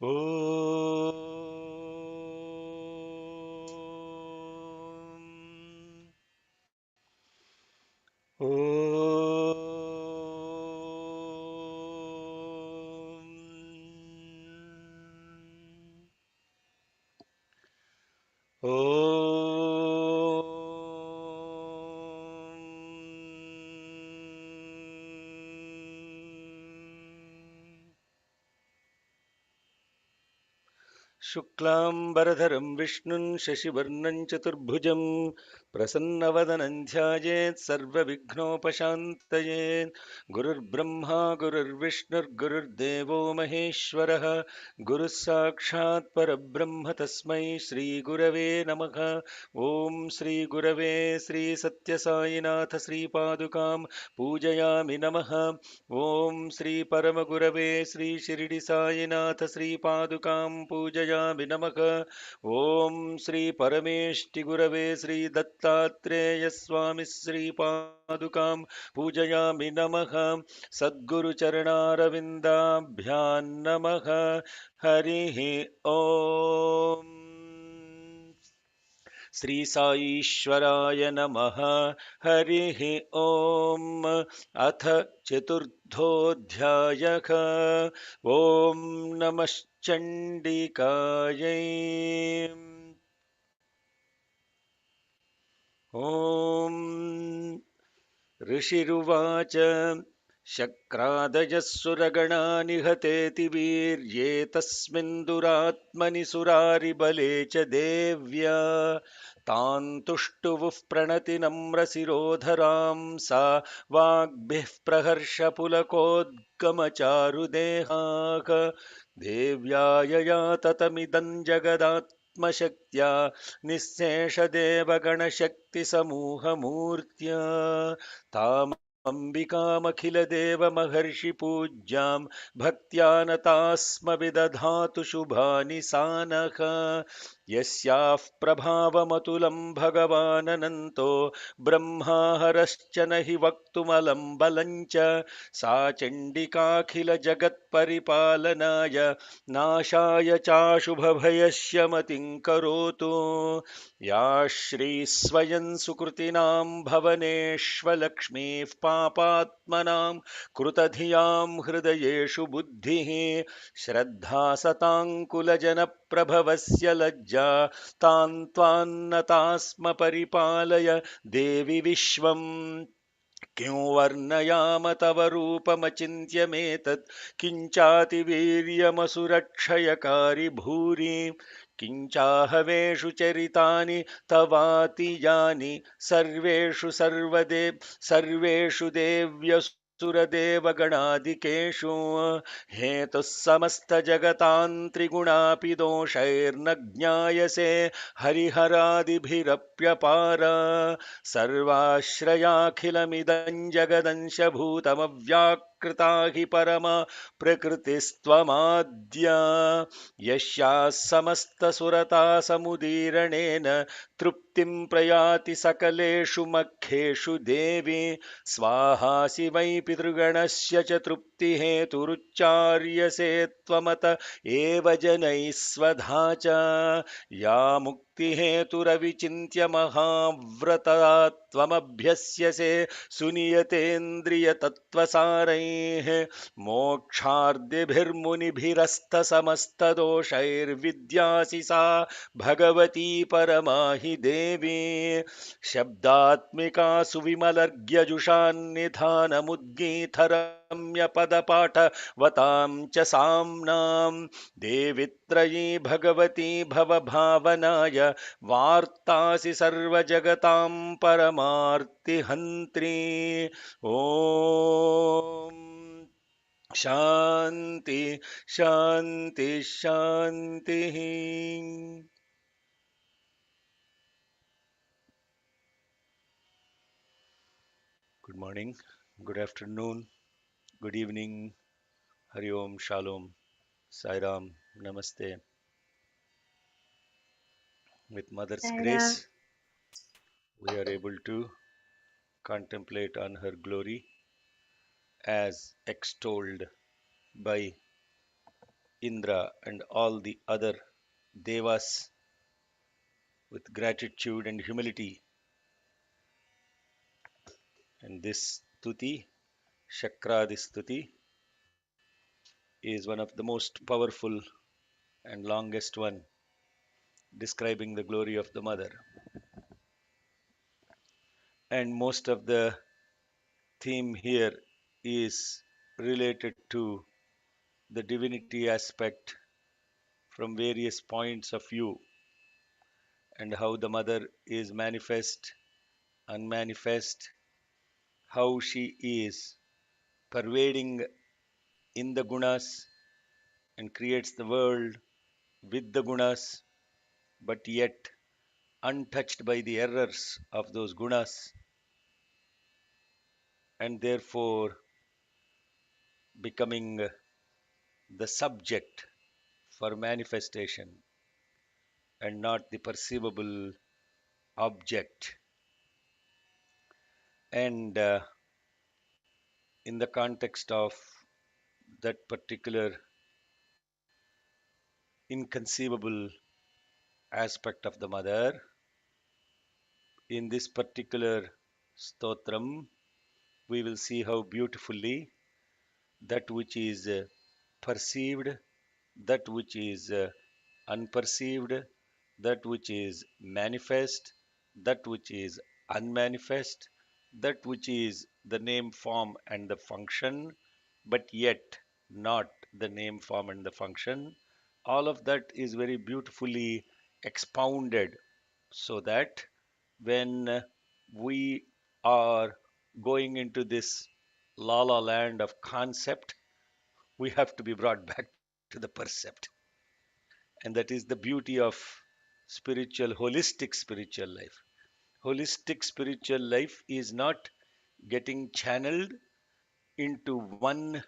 ॐ ॐ शुक्लाम्बरधरं विष्णुं शशिवर्णं चतुर्भुजं प्रसन्नवदनं ध्यायेत् सर्वविघ्नोपशान्तये। गुरुर्ब्रह्मा गुरुर्विष्णुर्गुरुर्देवो महेश्वरः गुरुः साक्षात् परब्रह्म तस्मै श्रीगुरवे नमः। ॐ श्रीगुरवे श्रीसत्यसाईनाथ श्रीपादुकां पूजयामि नमः। ॐ श्रीपरमगुरवे श्रीशिरडिसाईनाथ श्रीपादुकां पूजयामि नमः। ॐ श्रीपरमेष्टिगुरवे श्रीदत्तात्रेयस्वामि श्रीपादुकां पूजयामि नमः। सद्गुरुचरणारविन्दाभ्यां नमः। हरिः ॐ। श्री साईश्वराय नमः। हरिः ॐ। अथ चतुर्थोऽध्यायः। ॐ नमश्चण्डिकायै। ॐ ऋषिरुवाच शक्रादयः सुरगणा निहतेति वीर्ये तस्मिन् दुरात्मनि सुरारिबले च देव्या तान् तुष्टुवुः प्रणतिनम्रशिरोधरां सा वाग्भिः प्रहर्षपुलकोद्गमचारुदेहाः देव्या यया ततमिदं जगदात्मशक्त्या निःशेषदेवगणशक्तिसमूहमूर्त्या तामम्बिकामखिलदेवमहर्षिपूज्यां भक्त्या नतास्म विदधातु शुभानि सा नः। यस्याः प्रभावमतुलं भगवाननन्तो ब्रह्मा हरश्च न हि वक्तुमलं बलं च सा चण्डिकाखिलजगत्परिपालनाय नाशाय चाशुभभयस्य करोतु। या श्री स्वयं सुकृतिनां भवनेष्वलक्ष्मीः पापात्मनां कृतधियां हृदयेषु बुद्धिः श्रद्धा सताङ्कुलजनप्रभवस्य लज्जा तान् त्वान्नतास्म परिपालय देवि विश्वम्। किं वर्णयाम तव रूपमचिन्त्यमेतत् किञ्चातिवीर्यमसुरक्षयकारि भूरि किञ्चाहवेषु चरितानि तवातियानि सर्वेषु देव्यसुरदेवगणादिकेषु हेतुः समस्तजगतां त्रिगुणापि दोषैर्न ज्ञायसे हरिहरादिभिरप्यपार सर्वाश्रयाखिलमिदं जगदंशभूतमव्याकृता हि परमा प्रकृतिस्त्वमाद्या यस्याः समस्तसुरता समुदीरणेन तृप्तिं प्रयाति सकलेषु मख्येषु देवी स्वाहासि वै पितृगणस्य च तृप्तिहेतुरुच्चार्यसे त्वमत एव जनैः स्वधा च या मुक्तिहेतुरविचिन्त्य महाव्रता त्वमभ्यस्यसे सुनियतेन्द्रियतत्त्वसारैः मोक्षार्दिभिर्मुनिभिरस्तसमस्तदोषैर्विद्यासि सा भगवती परमा हि देवी शब्दात्मिका सुविमलर्घ्यजुषान्निधानमुद्गीतरम्यपदपाठवतां च साम्नां देवित्रयी भगवती भवभावनाय वार्तासि सर्वजगतां परमार्तिहन्त्री। ॐ शान्ति शान्ति शान्तिः। Good morning, good afternoon, good evening. Hari Om, Shalom, Sai Ram, Namaste. With Mother's Saira, grace, we are able to contemplate on her glory as extolled by Indra and all the other devas with gratitude and humility. And this stuti, Shakradi stuti, is one of the most powerful and longest one describing the glory of the mother. And most of the theme here is related to the divinity aspect from various points of view, and how the mother is manifest, unmanifest, how she is pervading in the gunas and creates the world with the gunas, but yet untouched by the errors of those gunas, and therefore becoming the subject for manifestation and not the perceivable object. And in the context of that particular inconceivable aspect of the mother, in this particular stotram, we will see how beautifully that which is perceived, that which is unperceived, that which is manifest, that which is unmanifest, that which is the name, form, and the function, but yet not the name, form, and the function. All of that is very beautifully expounded, so that when we are going into this la la land of concept, we have to be brought back to the percept. And that is the beauty of spiritual, holistic spiritual life. Holistic spiritual life is not getting channeled into one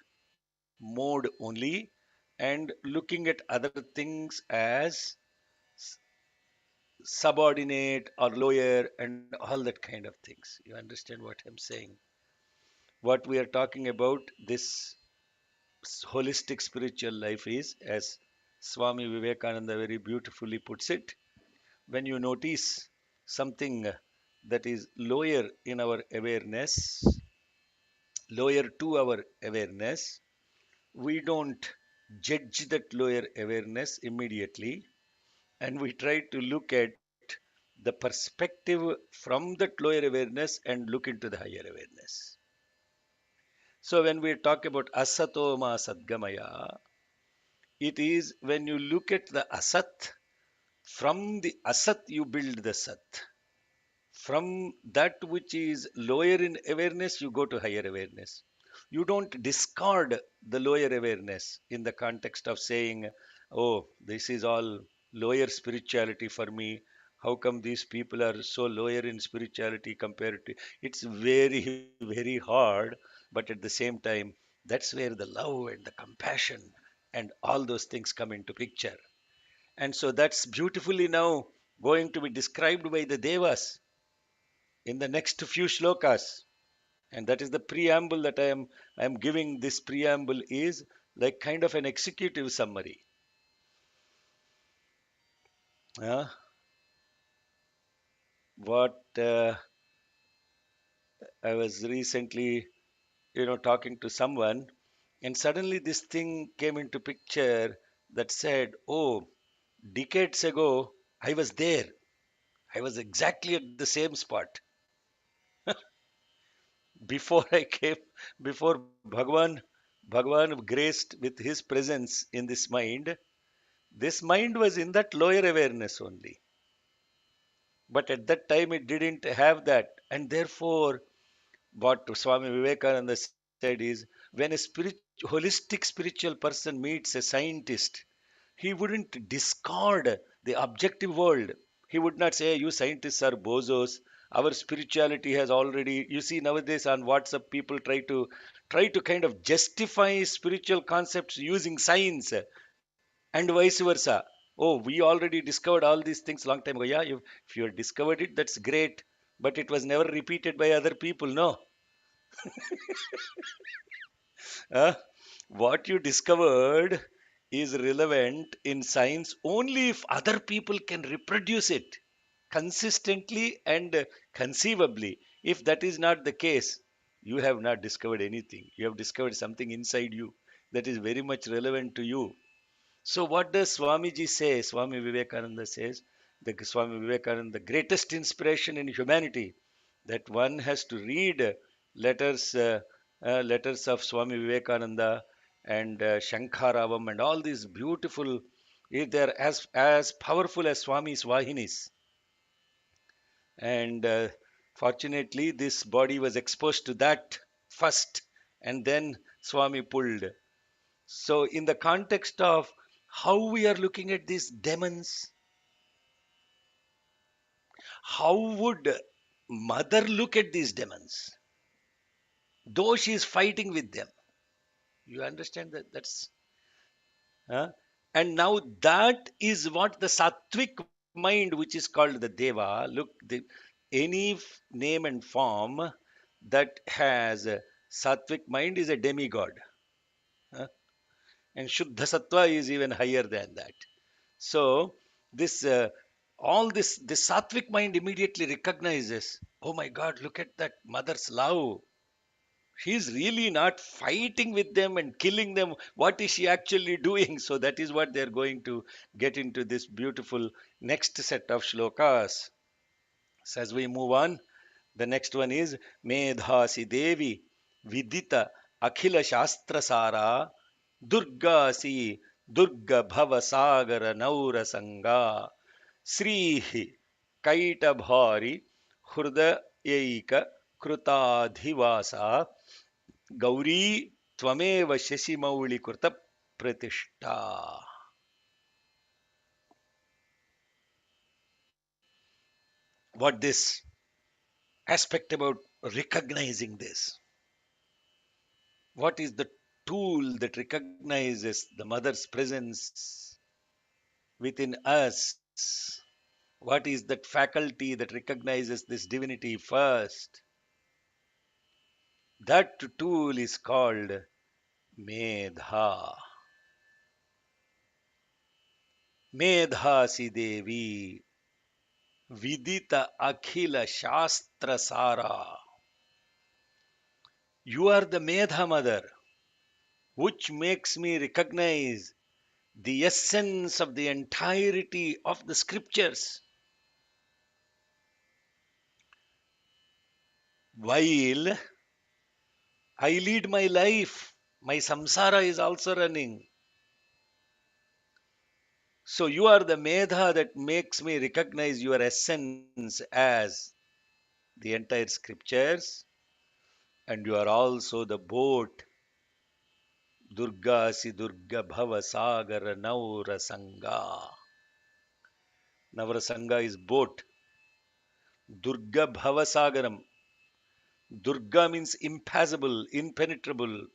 mode only and looking at other things as subordinate or lower and all that kind of things. You understand what I'm saying? What we are talking about, this holistic spiritual life is, as Swami Vivekananda very beautifully puts it, when you notice something that is lower in our awareness, lower to our awareness, we don't judge that lower awareness immediately, and we try to look at the perspective from that lower awareness and look into the higher awareness. So when we talk about asatoma sadgamaya, it is when you look at the asat, from the asat you build the sat. From that which is lower in awareness, you go to higher awareness. You don't discard the lower awareness in the context of saying, oh, this is all lower spirituality for me. How come these people are so lower in spirituality compared to? It's very, very hard, but at the same time, that's where the love and the compassion and all those things come into picture. And so that's beautifully now going to be described by the Devas in the next few shlokas. And that is the preamble that I am giving. This preamble is like kind of an executive summary. Uh, what I was recently, talking to someone, and suddenly this thing came into picture that said, "Oh, decades ago, I was there. I was exactly at the same spot before I came, before Bhagwan graced with his presence in this mind. This mind was in that lower awareness only. But at that time, it didn't have that. And therefore, what Swami Vivekananda said is, when a holistic spiritual person meets a scientist, he wouldn't discard the objective world. He would not say, you scientists are bozos. Our spirituality has already, you see, nowadays on WhatsApp, people try to kind of justify spiritual concepts using science and vice versa. Oh, we already discovered all these things long time ago. Yeah, if you discovered it, that's great, but it was never repeated by other people. No. Uh, what you discovered is relevant in science only if other people can reproduce it consistently and conceivably. If that is not the case, you have not discovered anything. You have discovered something inside you that is very much relevant to you. So, what does Swamiji say? Swami Vivekananda says, Swami Vivekananda, the greatest inspiration in humanity, that one has to read letters, letters of Swami Vivekananda and Shankaravam and all these beautiful. They're as powerful as Swami's Vahinis. And fortunately, this body was exposed to that first, and then Swami pulled. So, in the context of how we are looking at these demons, how would mother look at these demons, though she is fighting with them? You understand that? Huh? And now that is what the sattvic mind, which is called the Deva, look, any name and form that has a sattvic mind is a demigod. Huh? And Shuddha Sattva is even higher than that. So this all this sattvic mind immediately recognizes, oh my God, look at that mother's love. She's really not fighting with them and killing them. What is she actually doing? So that is what they're going to get into this beautiful next set of shlokas. So as we move on, the next one is Medhasi Devi Vidita Akhila Shastra Sara Durgasi Durga Bhavasagara Naura Sangha Srihi Kaitabhari Hrudayaika Krutadhivasa Gauri Tvameva Shasimauli Kurta Pratishta. What this aspect about recognizing this? What is the tool that recognizes the mother's presence within us? What is that faculty that recognizes this divinity first? That tool is called Medha. Medhasi Devi Vidita Akhila Shastra Sara. You are the Medha mother, which makes me recognize the essence of the entirety of the scriptures. While I lead my life, my samsara is also running. So you are the Medha that makes me recognize your essence as the entire scriptures, and you are also the boat. Durga si Durga Bhava Sagar Naurasanga. Navrasanga is boat. Durga Bhavasagaram. Durga means impassable, impenetrable.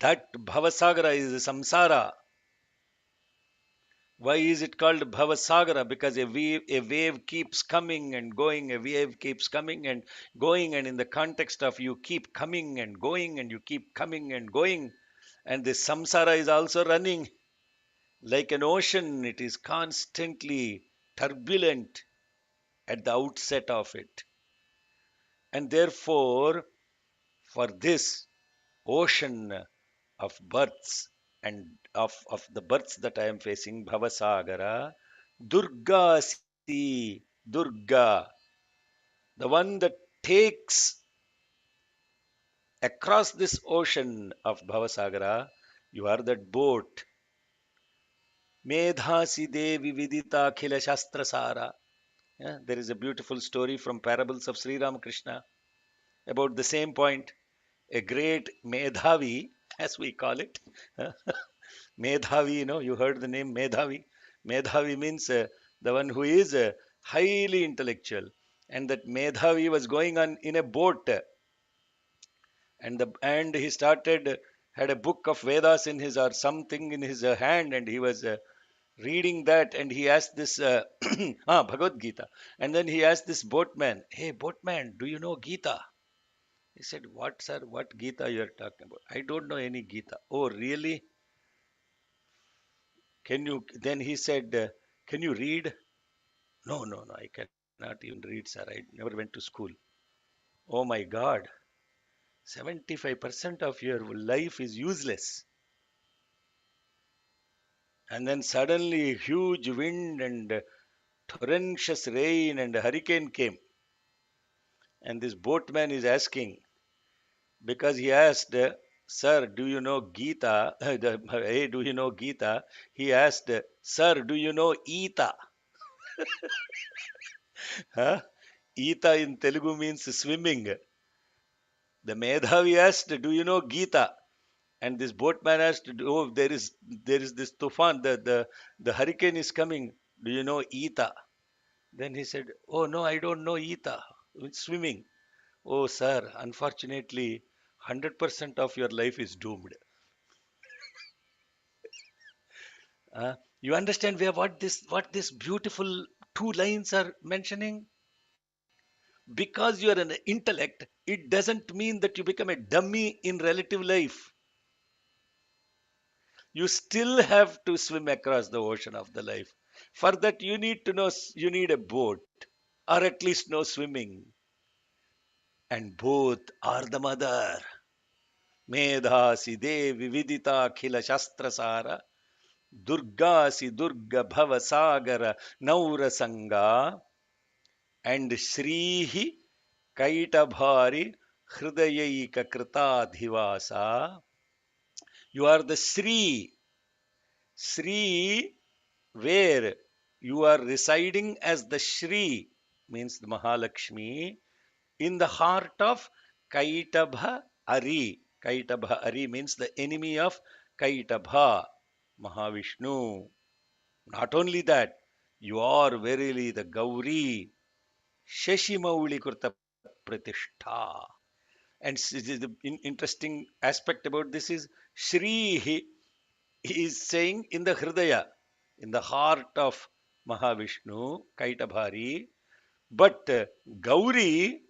That Bhavasagara is samsara. Why is it called Bhavasagara? Because a wave keeps coming and going, a wave keeps coming and going, and in the context of you keep coming and going, and you keep coming and going, and the samsara is also running like an ocean. It is constantly turbulent at the outset of it. And therefore, for this ocean of births and of the births that I am facing, Bhavasagara, Durga si Durga, the one that takes across this ocean of Bhavasagara, you are that boat. Medhasi Devi Vidita Khila Shastra Sara. Yeah, there is a beautiful story from parables of Sri Ramakrishna about the same point. A great Medhavi, as we call it. Medhavi, you heard the name Medhavi. Medhavi means the one who is highly intellectual. And that Medhavi was going on in a boat, and he had a book of Vedas in his or something in his hand, and he was reading that, and he asked this Bhagavad Gita, and then he asked this boatman, "Hey, boatman, do you know Gita?" He said, "What, sir? What Gita you are talking about? I don't know any Gita." "Oh, really? Can you?" Then he said, "Can you read?" "No, no, no. I cannot even read, sir. I never went to school." "Oh my God. 75% of your life is useless." And then suddenly huge wind and torrentious rain and a hurricane came. And this boatman is asking, because he asked, "Sir, do you know Gita?" Hey, do you know Gita? He asked, "Sir, do you know Ita?" Huh? Ita in Telugu means swimming. The Medhavi asked, "Do you know Gita?" And this boatman asked, "Oh, there is this tufan, the hurricane is coming. Do you know Ita?" Then he said, "Oh no, I don't know Ita. It's swimming." "Oh, sir, unfortunately, 100% of your life is doomed." Uh, you understand where what this beautiful two lines are mentioning? Because you are an intellect, it doesn't mean that you become a dummy in relative life. You still have to swim across the ocean of the life. For that, you need to know you need a boat, or at least know swimming. And both are the mother. Medhasi Devi Vidita Khila Shastrasara Durgasi Durga Bhavasagara Naurasanga and Srihi Kaitabhari Hridayaika Kritadhivasa. You are the Sri, where you are residing as the Shri, means the Mahalakshmi, in the heart of Kaitabha Ari. Kaitabha Ari means the enemy of Kaitabha, Mahavishnu. Not only that, you are verily the Gauri, Sheshimauli Kurta Pratishtha. And the interesting aspect about this is Shri he is saying in the Hridaya, in the heart of Mahavishnu, Kaitabhari, but Gauri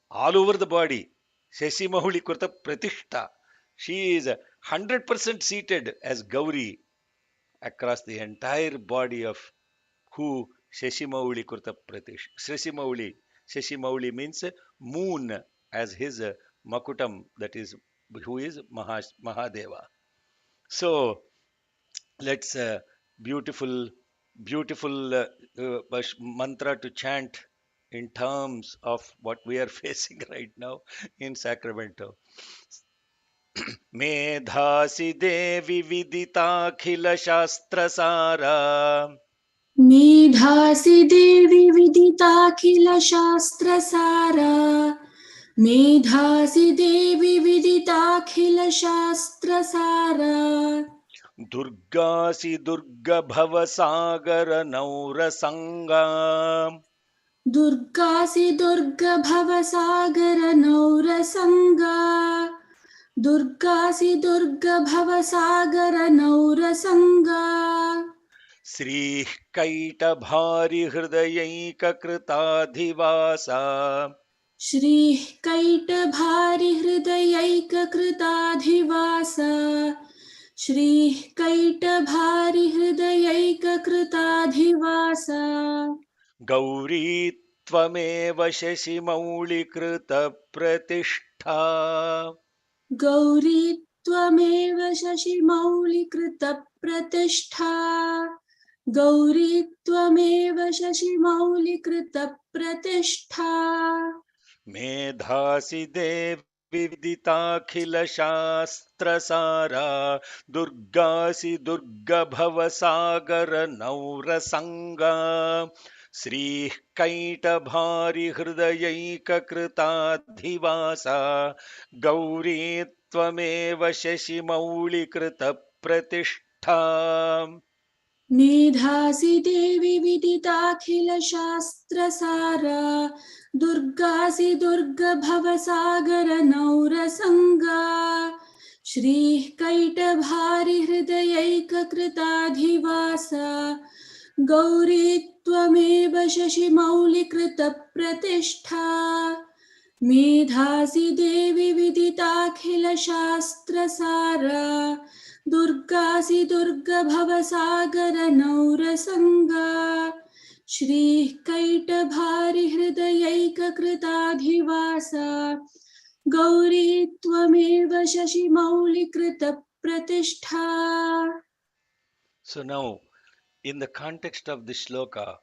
all over the body. Sheshimahuli Kurta Pratishta. She is 100% seated as Gauri across the entire body of who Sheshimauli Kurta Pratish. Sheshimauli means moon as his Makutam, that is, who is Mahadeva. So let's beautiful, beautiful mantra to chant in terms of what we are facing right now in Sacramento. मेधासि देवि विदिताखिलशास्त्रसारा मेधासि देवि विदिताखिलशास्त्रसारा मेधासि देवि विदिताखिलशास्त्रसारा दुर्गासि दुर्गभवसागरनौरसङ्गा दुर्गासि दुर्गभवसागरनौरसङ्गा दुर्गासि दुर्गभवसागरनौरसङ्गा श्रीः कैटभारिहृदयैककृताधिवासा श्रीः कैटभारिहृदयैककृताधिवासा श्रीः कैटभारिहृदयैककृताधिवासा गौरी त्वमेव शशिमौलिकृतप्रतिष्ठा गौरी त्वमेव शशिमौलिकृतप्रतिष्ठा गौरी त्वमेव शशिमौलिकृतप्रतिष्ठा मेधासि देवि विदिताखिलशास्त्रसारा दुर्गासि दुर्गभवसागरनौरसङ्गा श्रीः कैटभारिहृदयैककृताधिवासा गौरी त्वमेव शशिमौलिकृतप्रतिष्ठा मेधासि देवि विदिताखिलशास्त्रसारा दुर्गासि दुर्गभवसागरनौरसङ्गा श्रीः कैटभारिहृदयैककृताधिवासा गौरी त्वमेव शशिमौलिकृतप्रतिष्ठा मेधासि देवि विदिताखिलशास्त्रसारा दुर्गासि दुर्गभवसागरनौरसङ्गा श्रीः कैटभारिहृदयैककृताधिवासा गौरी त्वमेव शशिमौलिकृतप्रतिष्ठा. So now, in the context of this shloka,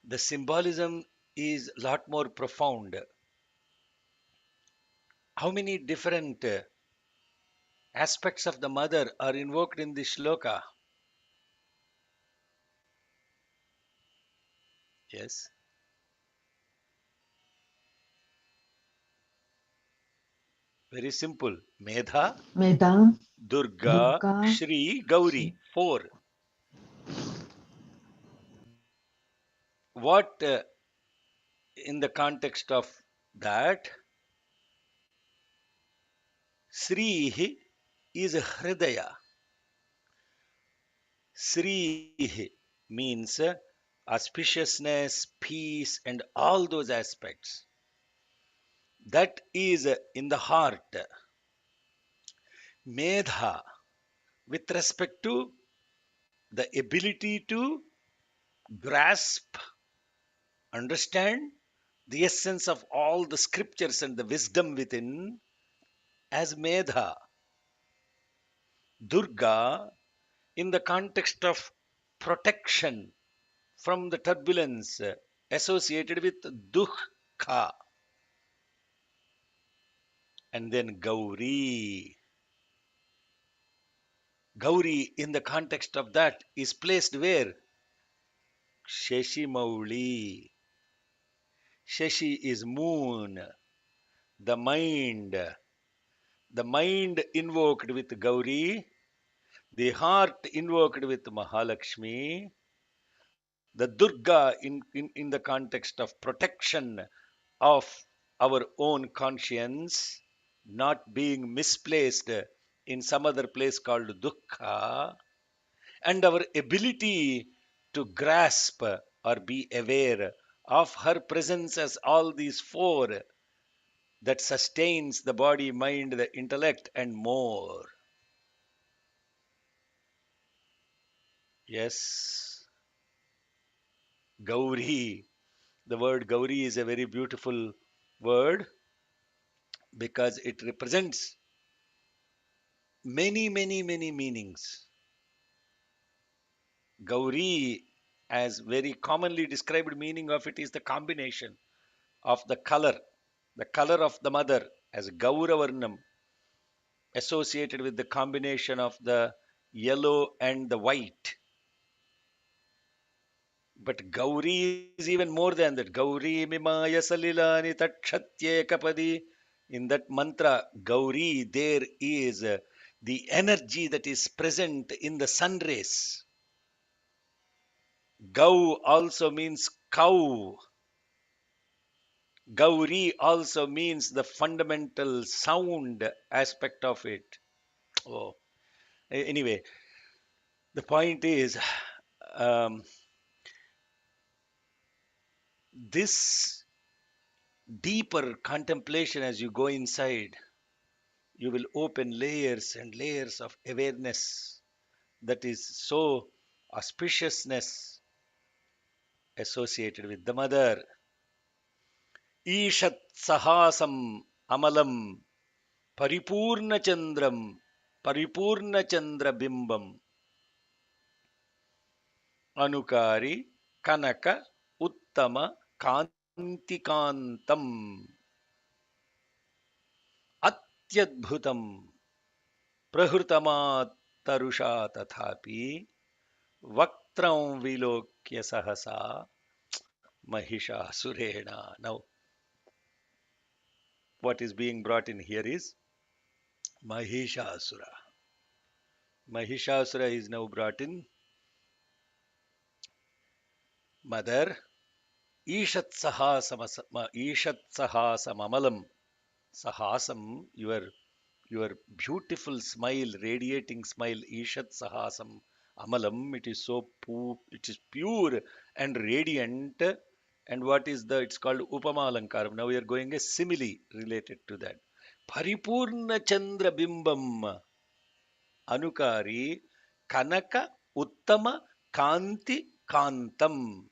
the symbolism is a lot more profound. How many different aspects of the mother are invoked in this shloka? Yes, very simple. Medha, Meda, Durga, Durga, Shri, Shri. Gauri. Four. What in the context of that? Sri is Hridaya. Sri means auspiciousness, peace, and all those aspects. That is in the heart. Medha, with respect to the ability to grasp, understand the essence of all the scriptures and the wisdom within, as Medha. Durga, in the context of protection from the turbulence associated with Dukha. And then Gauri. Gauri, in the context of that, is placed where? Shashi Mauli. Shashi is moon, the mind. The mind invoked with Gauri, the heart invoked with Mahalakshmi, the Durga in the context of protection of our own conscience, not being misplaced in some other place called Dukkha, and our ability to grasp or be aware of her presence as all these four that sustains the body, mind, the intellect, and more. Yes, Gauri. The word Gauri is a very beautiful word because it represents many, many, many meanings. Gauri, as very commonly described meaning of it, is the combination of the color of the mother as Gauravarnam, associated with the combination of the yellow and the white. But Gauri is even more than that. Gauri mimaya salilani takshatye kapadi. In that mantra, Gauri, there is the energy that is present in the sun rays. Gau also means cow. Gauri also means the fundamental sound aspect of it. Oh, anyway, the point is um, this deeper contemplation as you go inside, you will open layers and layers of awareness that is so auspiciousness associated with the mother. Ishat sahasam amalam paripurna chandram paripurna chandra bimbam Anukari Kanaka Uttama Kantikantam Atyadbhutam Prahrutamatarusha Tathapi Vaktram Vilokya Sahasa Mahisha Surena. Now, what is being brought in here is Mahishasura. Mahishasura is now brought in. Mother Ishat Sahasamalam. Sahasam, your beautiful smile, radiating smile, Ishat Sahasam Amalam, it is so it is pure and radiant. And what is the, it's called Upama Alankaram. Now we are going a simile related to that. Paripurna Chandra Bimbam Anukari Kanaka Uttama Kanti Kantam.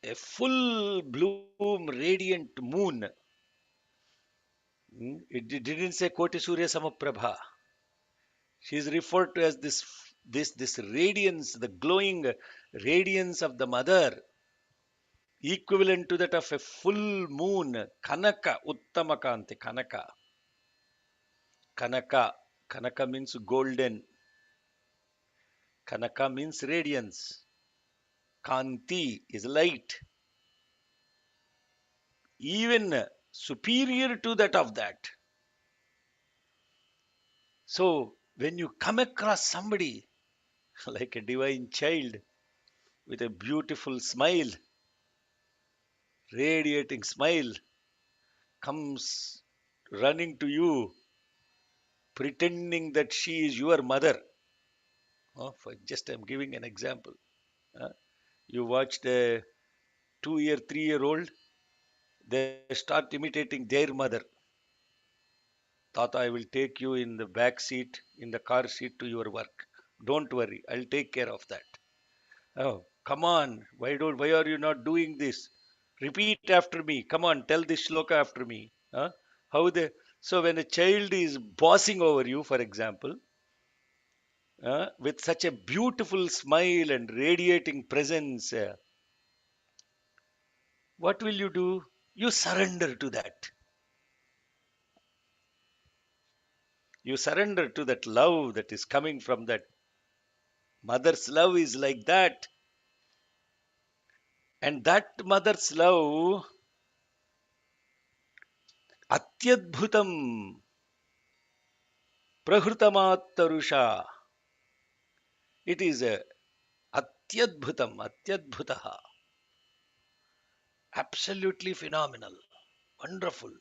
A full bloom radiant moon. It didn't say Koti Surya Samaprabha. She is referred to as this radiance, the glowing radiance of the mother, equivalent to that of a full moon. Kanaka, Uttama Kanti, Kanaka. Kanaka. Kanaka means golden. Kanaka means radiance. Kanti is light. Even superior to that of that. So when you come across somebody like a divine child with a beautiful smile, radiating smile, comes running to you, pretending that she is your mother. Oh, for just I'm giving an example. Uh, you watched a 2 year, 3 year old, they start imitating their mother. Tata, I will take you in the back seat, in the car seat to your work. Don't worry, I'll take care of that. Oh, come on. Why are you not doing this? Repeat after me. Come on, tell this shloka after me. Huh? How they so when a child is bossing over you, for example, with such a beautiful smile and radiating presence, what will you do? You surrender to that. You surrender to that love that is coming from that mother's love is like that. And that mother's love, atyadbhutam prahrutamatarusha. It is a atyadbhutam, atyadbhutaha, absolutely phenomenal, wonderful.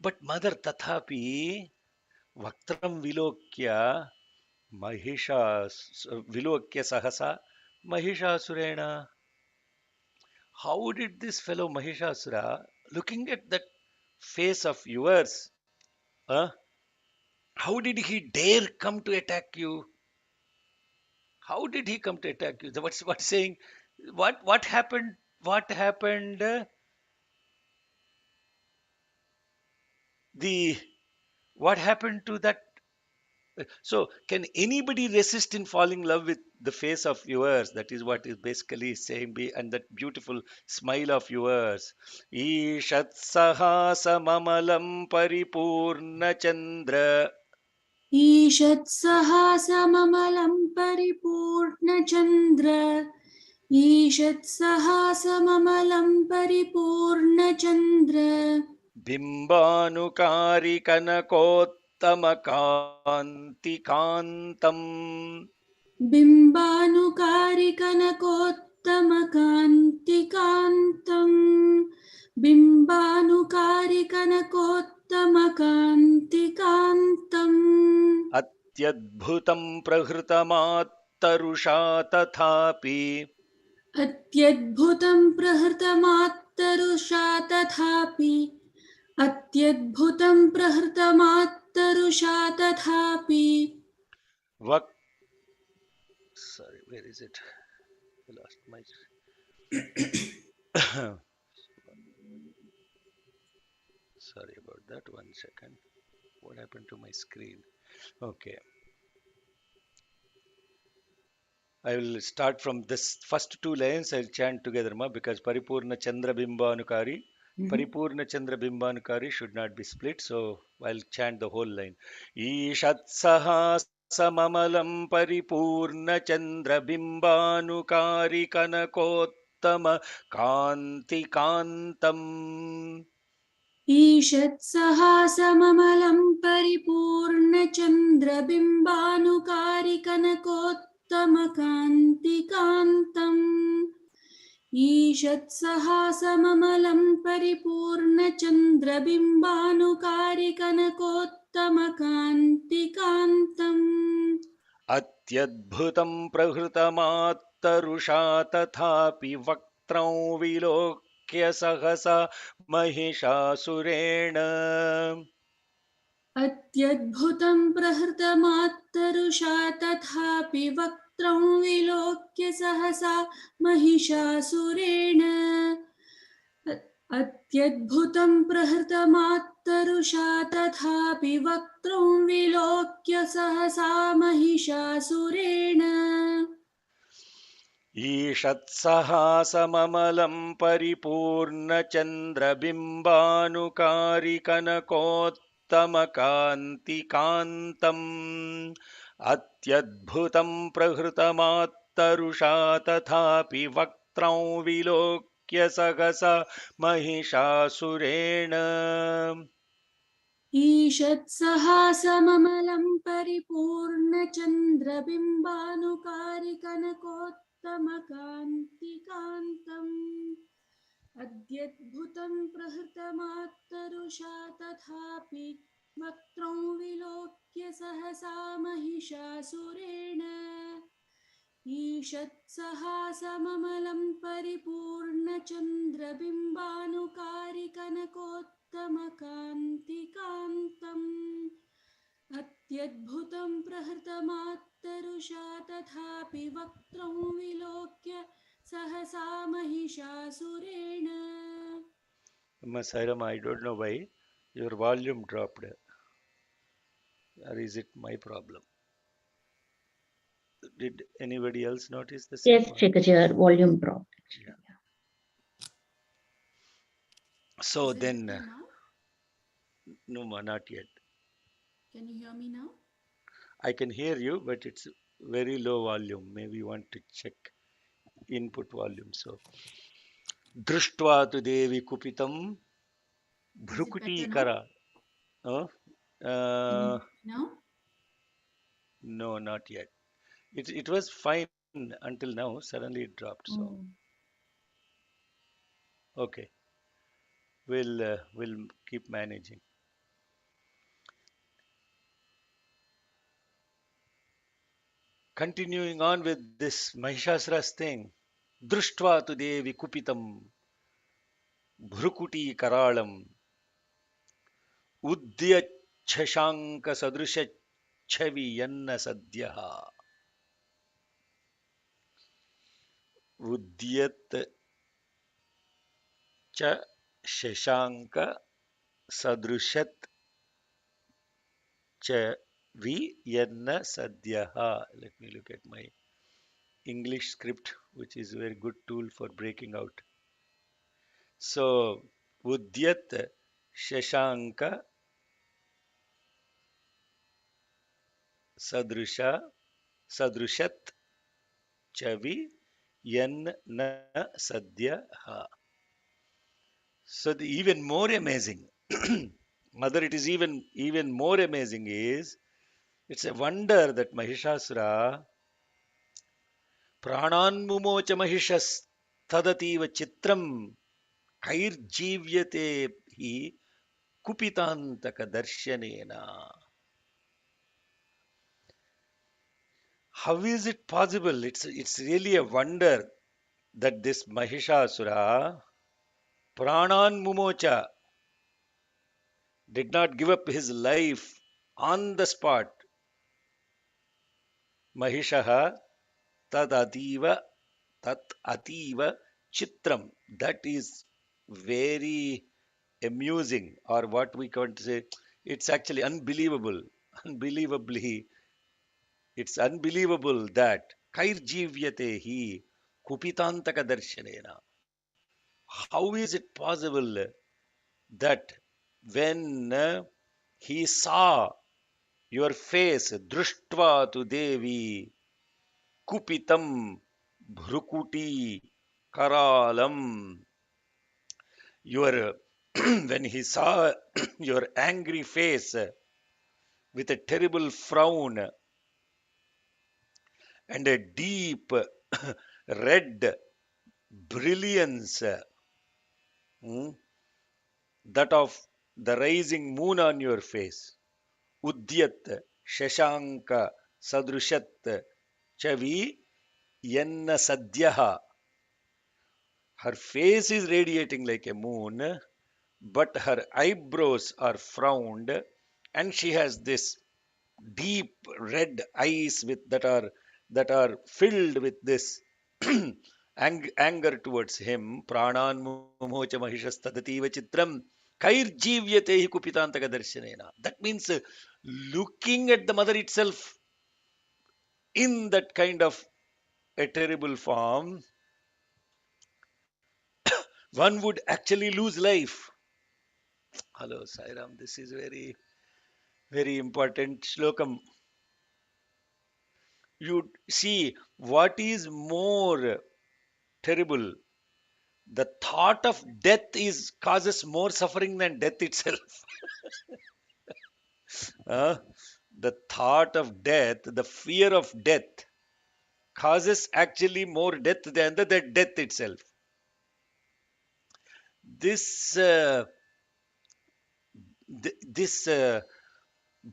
But mother tathapi vaktram vilokya mahisha vilokya sahasa mahishasura. How did this fellow Mahishasura, looking at that face of yours, uh, how did he dare come to attack you? How did he come to attack you? What's saying? What happened? What happened? The what happened to that? So can anybody resist in falling in love with the face of yours? That is what is basically saying. Be and that beautiful smile of yours. Ishat sahasa mamalam paripurna chandra ईषत्सहासममलं परिपूर्णचन्द्र ईषत्सहासममलं परिपूर्णचन्द्र बिम्बानुकारी कनकोत्तम कान्ति कान्तं बिम्बानुकारिकनकोत्तमकान्तिकान्तम् बिम्बानुकारिकनकोत्तमकान्तिकान्तम् अत्यद्भुतं प्रहृतमात्तरुषा तथापि अत्यद्भुतं प्रहृतमात्तरुषा तथापि अत्यद्भुतं प्रहृतमात्तरुषा तथापि वक् sorry, where is it? I lost my sorry about that. 1 second. What happened to my screen? Okay. I will start from this first two lines. I'll chant together, ma, because Paripurna Chandra Bimbanukari. Paripurna Chandra Bimbanukari should not be split, so I'll chant the whole line. Ishat Sahasamalam Paripurna Chandra Bimbanukari Kanakottama Kanti Kantam ईषत्सहासममलं परिपूर्णचन्द्रबिम्बानुकारिकनकोत्तमकान्तिकान्तम् ईषत्सहासममलं परिपूर्णचन्द्रबिम्बानुकारिकनकोत्तमकान्तिकान्तम् अत्यद्भुतं प्रहृतमात्तरुषा प्रहृतमात्तरुषा तथापि वक्त्रं विलोक्य सहसा महिषासुरेण अत्यद्भुतं प्रहृतमात्तरुषा तथापि वक्त्रं विलोक्य सहसा महिषासुरेण अत्यद्भुतं प्रहृतमात्तरुषा तथापि वक्त्रं विलोक्य सहसा महिषासुरेण ईषत्सहासममलं परिपूर्णचन्द्रबिम्बानुकारिकनकोत्तमकान्तिकान्तम् अत्यद्भुतं प्रहृतमात्तरुषा तथापि वक्त्रं विलोक्य सहसा महिषासुरेण ईषत्सहासममलं परिपूर्णचन्द्रबिम्बानुकारिकनकोत्तमकान्तिकान्तम् अद्यद्भुतं प्रहृतमात्तरुषा तथापि वक्त्रं विलोक्य सहसा महिषासुरेण ईषत्सहासममलं परिपूर्णचन्द्रबिम्बानुकारिकनकोत्तमकान्तिकान्तम् अत्यद्भुतं प्रहृतमात्तरुषा तथापि वक्त्रं विलोक्य सहसा महिषासुरेण Sairam, I don't know why your volume dropped, or is it my problem? Did anybody else notice the same? Yes, Shikhaji, volume dropped Yeah. actually. So Is it then, okay now? no, not yet. Can you hear me now? I can hear you, but it's very low volume. Maybe you want to check input volume. So, दृष्ट्वा तु देवी कुपितं Is it better now? भ्रुकुटीकरा. Oh, Can you uh, hear me now? no, not yet. It was fine until now. Suddenly it dropped. So, Oh. okay, we'll keep managing. Continuing on with this Mahishasura's thing. दृष्ट्वा तु देवी कुपितं भ्रुकुटीकराळम् उद्यच्छशाङ्कसदृशच्छवि यन्न सद्यः उद्यत च शशाङ्क सदृशत् च vi yanna sadhyaha. Let me look at my English script, which is a very good tool for breaking out. So, udyat shashanka sadrusha sadrushat chavi yanna sadhyaha. So, the even more amazing, mother, it is even more amazing is it's a wonder that Mahishasura प्राणान्मुमोच महिषस्तदतीव चित्रं कैर्जीव्यते हि कुपितान्तकदर्शनेन. How is it possible? It's really a wonder that this Mahishasura Pranan Mumocha did not give up his life on the spot. Mahishaha tad ativa tat ativa chitram. That is very amusing, or what we can say, it's actually unbelievable. Unbelievably, it's unbelievable that kairjivyate hi kupitantaka darshanena. How is it possible that when he saw your face, drushtva tu devi kupitam bhrukuti karalam, your when he saw your angry face with a terrible frown and a deep red brilliance, mm, that of the rising moon on your face. Udyat Shashanka Sadrushat Chavi Yanna Sadhyaha. Her face is radiating like a moon, but her eyebrows are frowned, and she has this deep red eyes that are filled with this anger towards him. Pranan mumocha mahishastadativa chitram kairjivyate hi kupitantaka darshanena. That means looking at the mother itself in that kind of a terrible form, one would actually lose life. Hello, Sairam. This is very, very important shlokam. You see, what is more terrible? The thought of death is causes more suffering than death itself. Uh, the thought of death, the fear of death, causes actually more death than the death itself. This this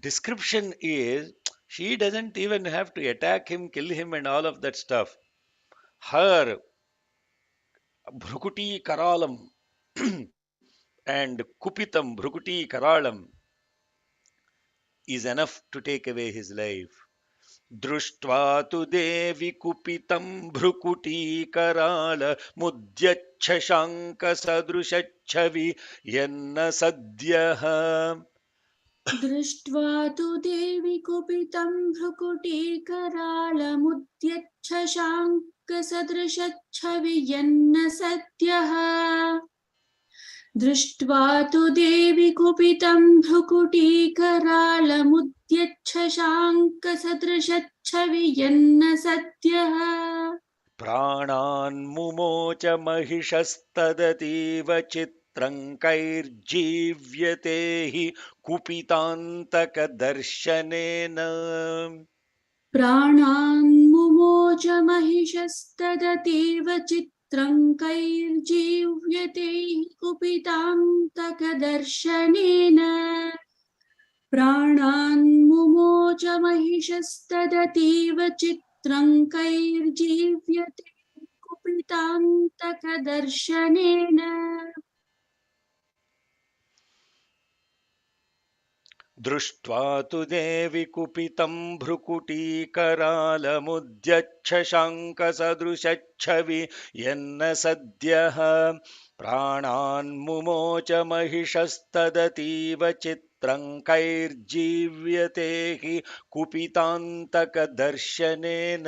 description is, she doesn't even have to attack him, kill him, and all of that stuff. Her Bhrukuti Karalam and Kupitam Bhrukuti Karalam is enough to take away his life. दृष्ट्वा तु देवि कुपितं भ्रुकुटीकराल मुद्यच्छशाङ्कसदृशच्छवि यन्न सद्यः. दृष्ट्वा तु देवि कुपितं भ्रुकुटीकरालमुद्यच्छशाङ्कसदृशच्छवियन्न सद्यः दृष्ट्वा तु देवि कुपितं भ्रुकुटीकरालमुद्यच्छशाङ्कसदृशच्छवियन्न सद्यः प्राणान्मुमोच महिषस्तदतीव चित्रं कैर्जीव्यते हि कुपितान्तकदर्शनेन. प्राणान्मुमोच महिषस्तदतीव चित्रं कैर्जीव्यते हि कुपितान्तकदर्शनेन प्राणान्मुमोच महिषस्तदतीव चित्रं कैर्जीव्यते हि कुपितान्तकदर्शनेन दृष्ट्वा तु देवि कुपितं भ्रुकुटीकरालमुद्यच्छशाङ्कसदृशच्छवि यन्न सद्यः प्राणान्मुमोच महिषस्तदतीव चित्रं कैर्जीव्यते हि कुपितान्तकदर्शनेन.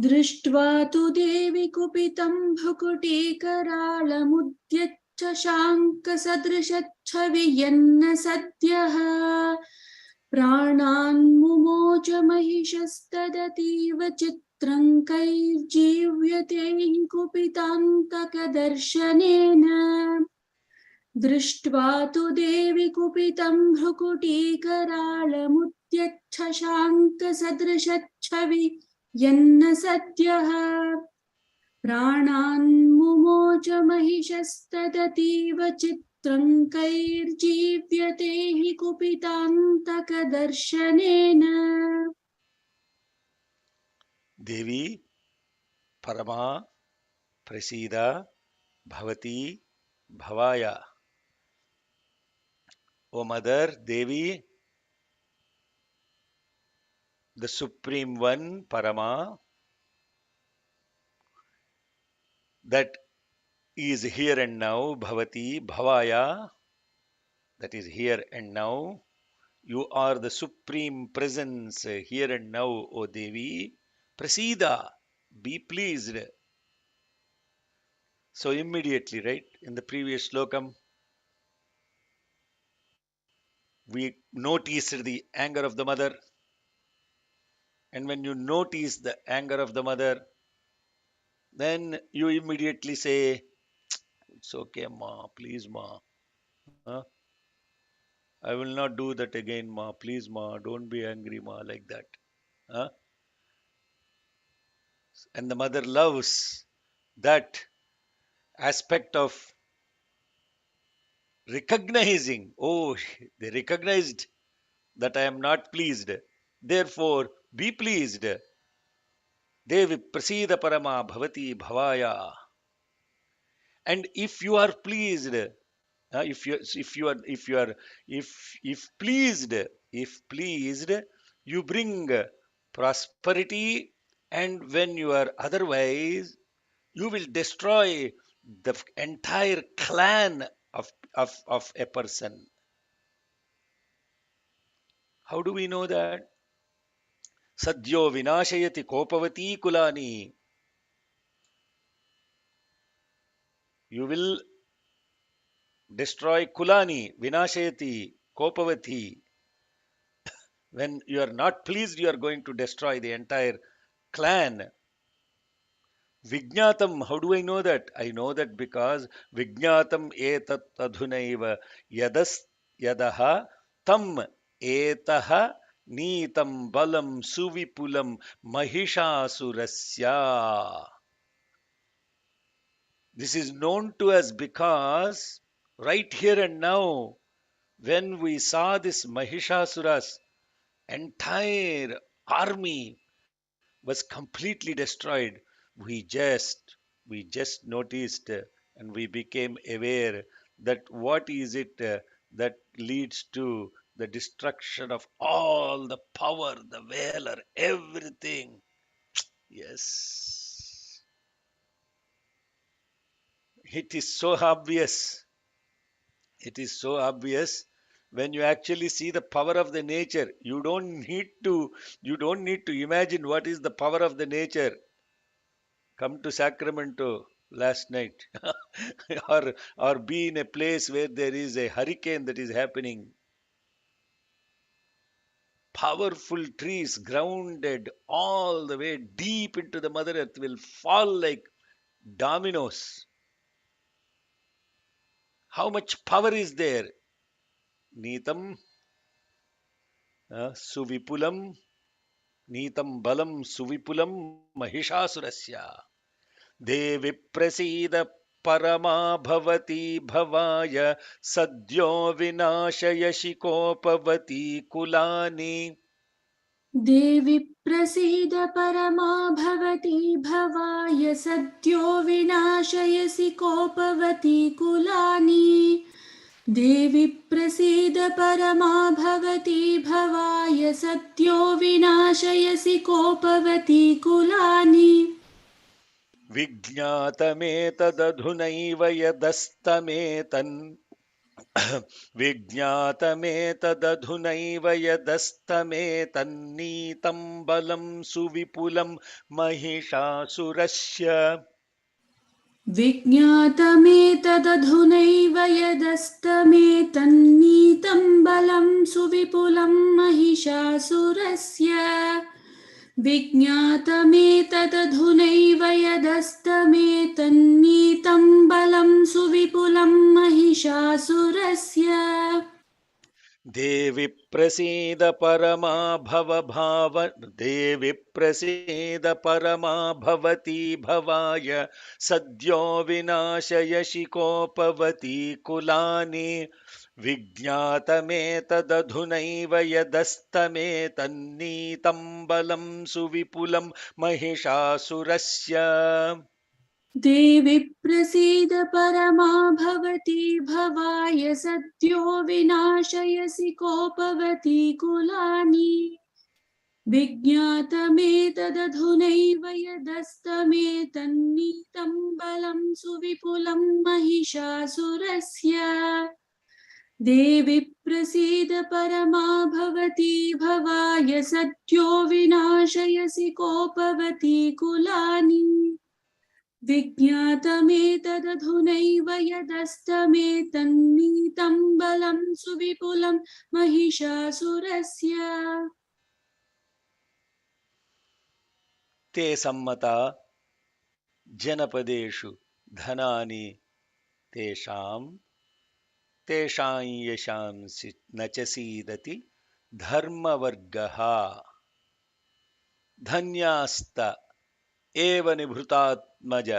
दृष्ट्वा तु देवि कुपितं भ्रुकुटीकरालमुद्यच्छशाङ्कसदृशच्छवियन्न सद्यः प्राणान्मुमोच महिषस्तदतीव चित्रं कैर्जीव्यते हि कुपितान्तकदर्शनेन दृष्ट्वा तु देवि कुपितं भ्रुकुटीकरालमुद्यच्छशाङ्कसदृशच्छवि यन्न सद्यः प्राणान्मुमोच महिषस्तदतीव चित्रं कैर्जीव्यते हि कुपितान्तकदर्शनेन देवी परमा प्रसीद भवती भवाया. O Mother, Devi, the Supreme One, Parama, that is here and now, Bhavati, Bhavaya, that is here and now. You are the Supreme Presence here and now, O Devi. Prasida, be pleased. So immediately, right, in the previous slokam, we noticed the anger of the mother. And when you notice the anger of the mother, then you immediately say, it's okay, Ma, please, Ma. Huh? I will not do that again, Ma. Please, Ma. Don't be angry, Ma, like that. Huh? And the mother loves that aspect of recognizing. Oh, they recognized that I am not pleased. Therefore, be pleased. Devi prasida parama bhavati bhavaya. And if you are pleased, if you are if pleased, if pleased, you bring prosperity, and when you are otherwise, you will destroy the entire clan of a person. How do we know that? Sadhyo vinashayati kopavati kulani. You will destroy kulani, vinashayati, kopavati. When you are not pleased, you are going to destroy the entire clan. Vijnatam, how do I know that? I know that because Vijnatam etat adhunaiva yadas yadaha tam etaha neetam balam suvipulam mahishasurasya. This is known to us because right here and now, when we saw this Mahishasura's entire army was completely destroyed, we just we just noticed and we became aware that what is it that leads to the destruction of all the power, the valor, everything. Yes, it is so obvious. It is so obvious when you actually see the power of the nature. You don't need to imagine what is the power of the nature. Come to Sacramento last night, or be in a place where there is a hurricane that is happening. Powerful trees grounded all the way deep into the Mother Earth will fall like dominoes. How much power is there? Neetam suvipulam, neetam balam suvipulam mahishasurasya. देवि प्रसीद परमा भवती भवाय सद्यो विनाशयसि कोपवती कुलानि. देवि प्रसीद परमा भवती भवाय सद्यो विनाशयसि कोपवती कुलानि देवि प्रसीद परमा भवती भवाय सद्यो विनाशयसि कोपवती कुलानि विज्ञातमेतदधुनैव यदस्तमेतन् विज्ञातमेतदधुनैव यदस्तमेतन्नीतं बलं सुविपुलं महिषासुरस्य. विज्ञातमेतदधुनैव यदस्तमेतन्नीतं बलं सुविपुलं महिषासुरस्य विज्ञातमेतदधुनैव यदस्तमेतन्नीतं बलं सुविपुलं महिषासुरस्य देवि प्रसीद परमा भव भाव देवि प्रसीद परमा भवती भवाय सद्यो विनाशयसि कोपवती कुलानि. विज्ञातमेतदधुनैव यदस्तमेतन्नीतं बलं सुविपुलं महिषासुरस्य. देवि प्रसीद परमा भवती भवाय सद्यो विनाशयसि कोपवती कुलानि विज्ञातमेतदधुनैव यदस्तमेतन्नीतं बलं सुविपुलं महिषासुरस्य देवि प्रसीद परमा भवती भवाय सद्यो विनाशयसि कोपवती कुलानि विज्ञातमेतदधुनैव यदस्तमेतन्नीतं बलं सुविपुलं महिषासुरस्य ते सम्मता जनपदेषु धनानि तेषां तेषां येषां न च सीदति धर्मवर्गः. धन्यास्त एव निभृतात्मज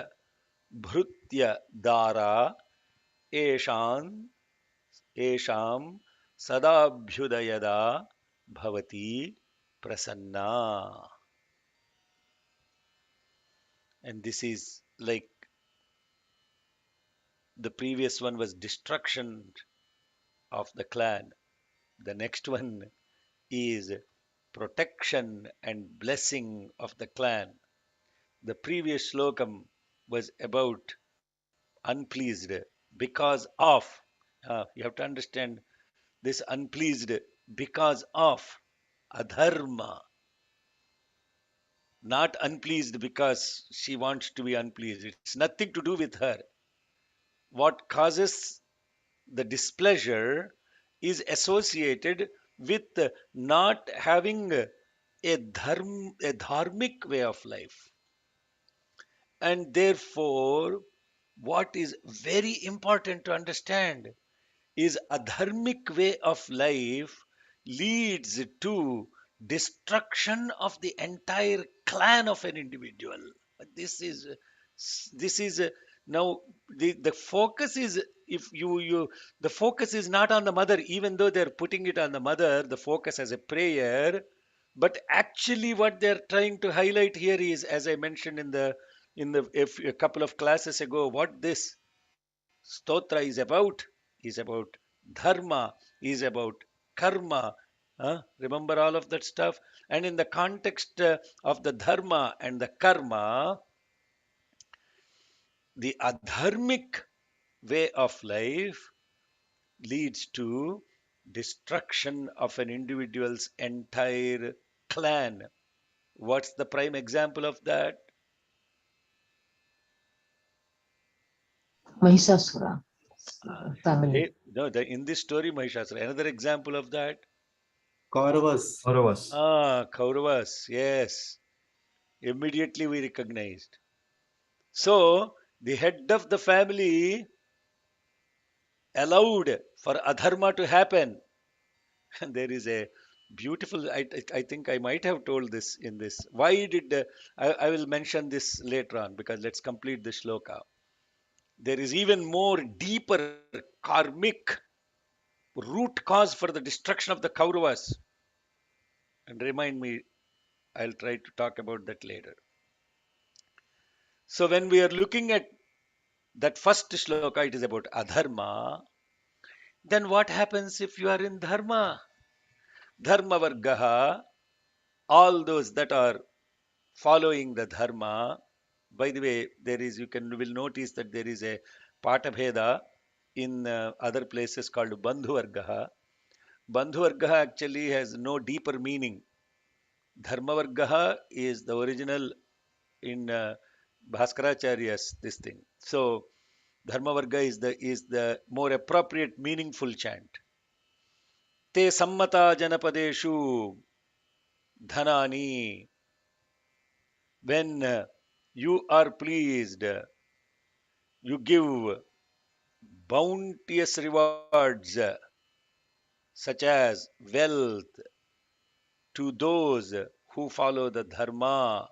भृत्य दारा येषां येषां सदाभ्युदयदा भवति Prasanna. And this is like the previous one was destruction of the clan. The next one is protection and blessing of the clan. The previous slokam was about unpleased because of. You have to understand this unpleased because of adharma, not unpleased because she wants to be unpleased. It's nothing to do with her. What causes the displeasure is associated with not having a dharmic way of life. And therefore, what is very important to understand is adharmic way of life leads to destruction of the entire clan of an individual. This is this is now the focus is, if you the focus is not on the mother, even though they're putting it on the mother, the focus as a prayer. But actually what they're trying to highlight here is, as I mentioned a couple of classes ago, what this stotra is about dharma, is about karma. Remember all of that stuff. And in the context of the dharma and the karma, the adharmic way of life leads to destruction of an individual's entire clan. What's the prime example of that? Mahishasura family. No, in this story, Mahishasura. Another example of that? Kauravas. Kauravas. Kauravas. Yes. Immediately we recognized. So, the head of the family allowed for adharma to happen. And there is a beautiful, I think I might have told this in this. Why did, I will mention this later on, because let's complete the shloka. There is even more deeper karmic root cause for the destruction of the Kauravas. And remind me, I'll try to talk about that later. So when we are looking at that first shloka, it is about adharma. Then what happens if you are in dharma? Dharma vargaha, all those that are following the dharma. By the way, there is, you can will notice that there is a patabheda in other places called bandhu vargaha. Bandhu vargaha actually has no deeper meaning. Dharma vargaha is the original in Bhaskaracharya's this thing. So Dharma varga is the more appropriate, meaningful chant. Te sammata janapadeshu dhanani. When you are pleased, you give bounteous rewards, such as wealth, to those who follow the dharma.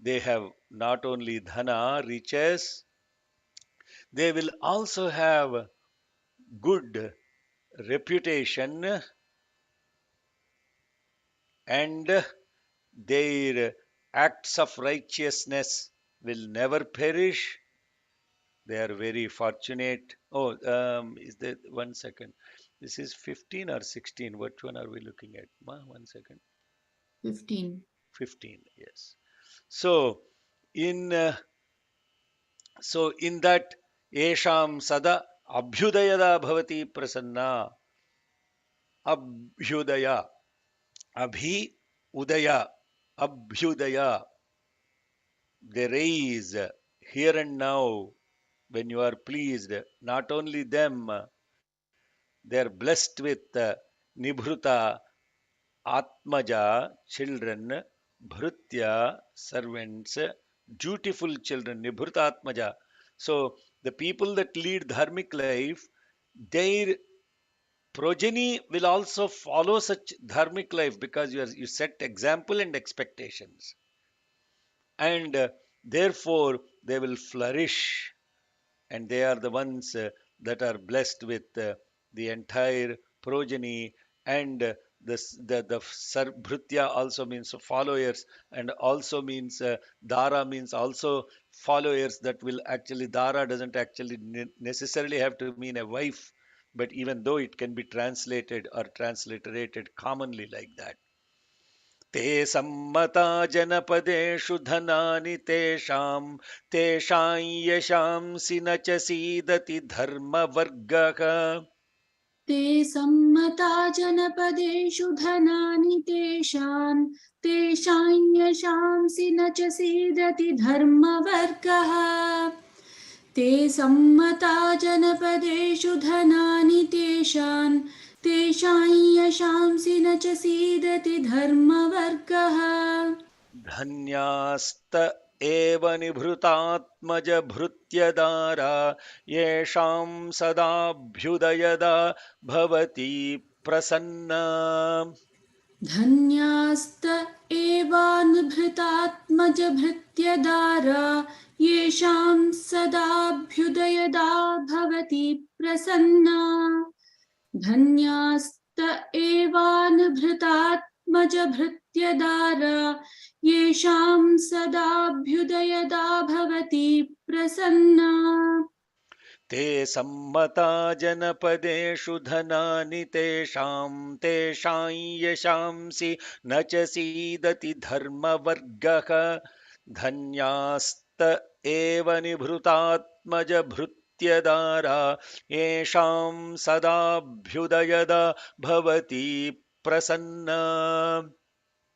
They have not only dhana, riches, they will also have good reputation, and their acts of righteousness will never perish. They are very fortunate. Oh, is that 1 second? This is 15 or 16? Which one are we looking at? 1 second. 15. 15, yes. So, in uh, in that Esham Sada Abhyudayada Bhavati Prasanna. Abhyudaya. Abhi Udaya. Abhyudaya. They rise here and now when you are pleased. Not only them, they are blessed with Nibhruta, Atmaja, children, Bhrutya, servants, dutiful children, Nibhruta Atmaja. So the people that lead dharmic life, their progeny will also follow such dharmic life, because you set example and expectations. And therefore they will flourish, and they are the ones that are blessed with the entire progeny and The Bhrutya also means followers, and also means Dara means also followers. That will actually, Dara doesn't actually necessarily have to mean a wife, but even though it can be translated or transliterated commonly like that. ते सम्मता जनपदेषु धनानि तेषां यशांसि न च सीदति धर्मवर्गः। ते सम्मता जनपदेषु धनानि तेषां यशांसि न च सीदति धर्मवर्गः ते सम्मता जनपदेषु धनानि तेषां यशांसि न च सीदति धर्मवर्गः धन्यास्त एव निभृतात्मजभृत्यदारा येषां सदाभ्युदयदा भवति प्रसन्ना। धन्यास्त एवानुभृतात्मजभृत्यदारा येषां सदाभ्युदयदा भवति प्रसन्ना धन्यास्त एवानुभृतात्मजभृत्यदारा येषां सदाभ्युदयदा भवति प्रसन्ना ते सम्मता जनपदेषु धनानि तेषां यशांसि न च सीदति धर्मवर्गः। धन्यास्त एव निभृतात्मजभृत्यदारा येषां सदाभ्युदयदा भवति प्रसन्ना।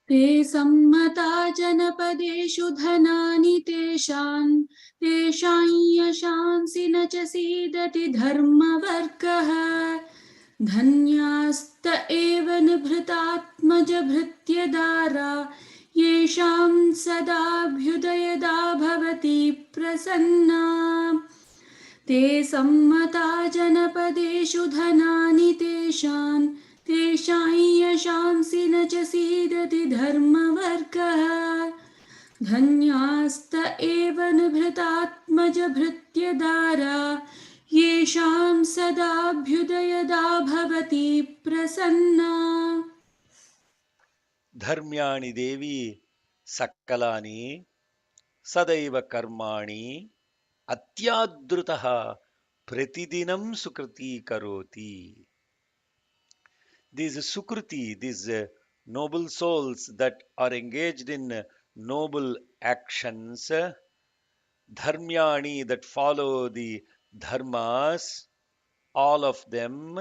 ते सम्मता जनपदेषु धनानि तेषां यशांसि न च सीदति धर्मवर्गः धन्यास्त एव निभृतात्मजभृत्यदारा येषां सदाभ्युदयदा भवति प्रसन्ना ते सम्मता जनपदेषु धनानि तेषां यशांसि न च सीदति धर्मवर्गः धन्यास्त एव निभृतात्मजभृत्यदारा येषां सदाभ्युदयदा भवति प्रसन्ना धर्म्याणि देवी सकलानि सदैव कर्माणि अत्यादृतः प्रतिदिनं सुकृति करोति. These sukruti, these noble souls that are engaged in noble actions, dharmyani, that follow the dharmas, all of them,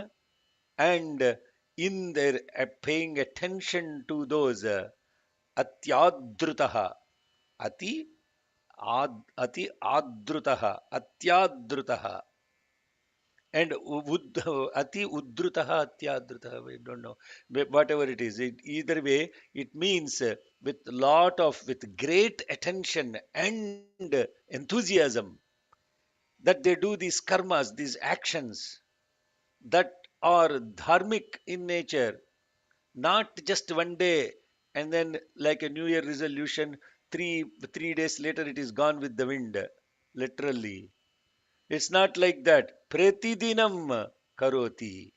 and in their paying attention to those atyadrutaha, ati ati adrutaha, atyadrutaha, and ati uddrutaha, atyadrutaha, we don't know, whatever it is, either way it means with lot of, with great attention and enthusiasm, that they do these karmas, these actions that are dharmic in nature, not just one day and then like a new year resolution, three days later it is gone with the wind, literally. It's not like that. Pratidinam karoti.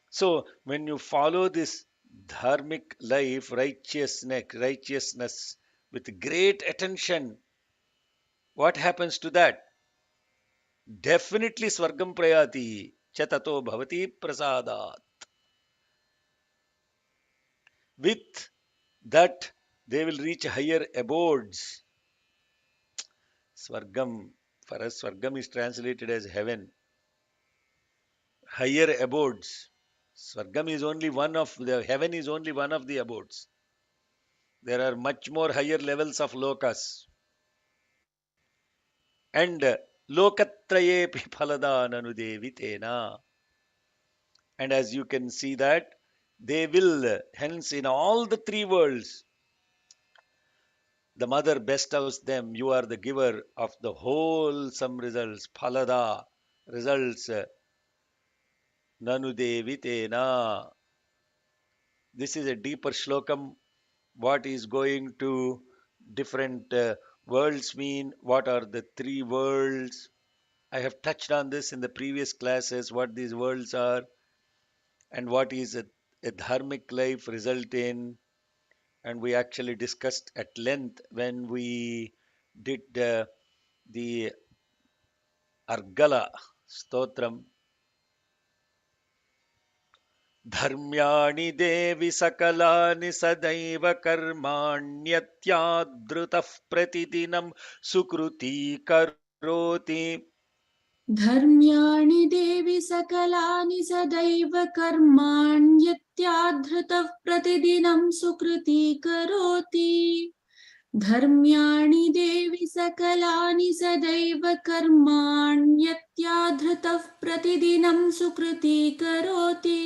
So when you follow this dharmic life, righteousness with great attention, what happens to that? Definitely swargam prayati chatato bhavati prasadat. With that, they will reach higher abodes. Swargam, for us, Swargam is translated as heaven. Higher abodes. Swargam is only one of the, heaven is only one of the abodes. There are much more higher levels of lokas. And lokatrayepi phalada nanudevitena. And as you can see that, they will, hence in all the three worlds, the mother bestows them. You are the giver of the wholesome results. Phalada, results. Nanudevitena. This is a deeper shlokam. What is going to different worlds mean? What are the three worlds? I have touched on this in the previous classes, what these worlds are and what is a dharmic life result in, and we actually discussed at length when we did the Argala Stotram. धर्म्याणि देवि सकलानि सदैव कर्माण्यत्यादृतः प्रतिदिनं सुकृती करोति धर्म्याणि देवि सकलानि सदैव कर्माण्यत्याधृतः प्रतिदिनं सुकृती करोति धर्म्याणि देवि सकलानि सदैव कर्माण्यत्याधृतः प्रतिदिनं सुकृती करोति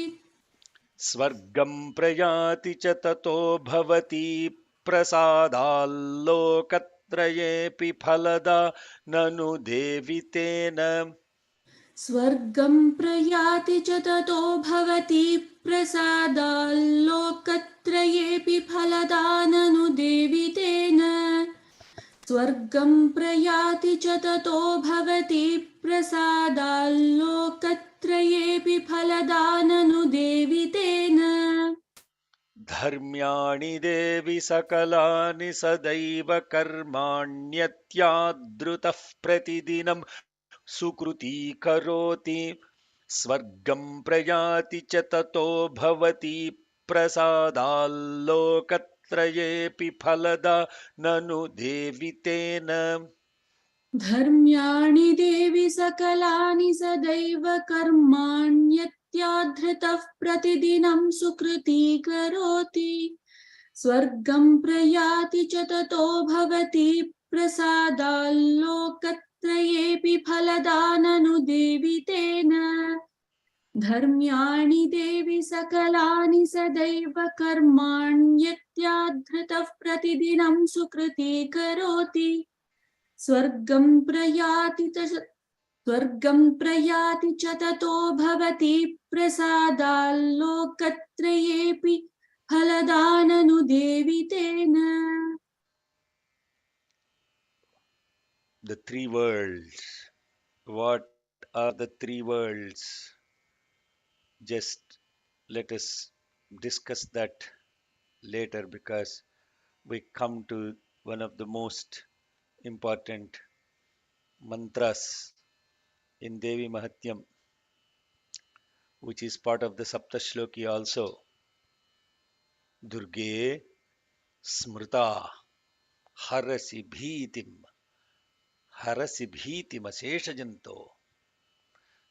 स्वर्गं प्रयाति च ततो भवति प्रसादाल्लोकत्रयेऽपि फलदा ननु देवि तेन स्वर्गं प्रयाति च ततो भवति प्रसादाल्लोकत्रयेऽपि फलदाननुदेवि तेन स्वर्गं प्रयाति च ततो भवति प्रसादाल्लोकत्रयेऽपि फलदाननुदेवि तेन धर्म्याणि देवि सकलानि सदैव कर्माण्यत्यादृतः प्रतिदिनं सुकृती करोति स्वर्गं प्रयाति च ततो भवति प्रसादाल्लोकत्रयेऽपि फलदा ननु देवि तेन धर्म्याणि देवि सकलानि सदैव कर्माण्यत्याधृतः प्रतिदिनं सुकृती करोति स्वर्गं प्रयाति च ततो भवति प्रसादाल्लोकत्रयेऽपि फलदाननुदेवि तेन धर्म्याणि देवि सकलानि सदैव कर्माण्यत्याधृतः प्रतिदिनं सुकृती करोति स्वर्गं प्रयाति च ततो भवति प्रसादाल्लोकत्रयेऽपि फलदाननुदेवि तेन the three worlds. What are the three worlds? Just let us discuss that later because we come to one of the most important mantras in Devi Mahatyam, which is part of the Saptashloki also. Durge Smrita Harasi Bhitim Aseshajanto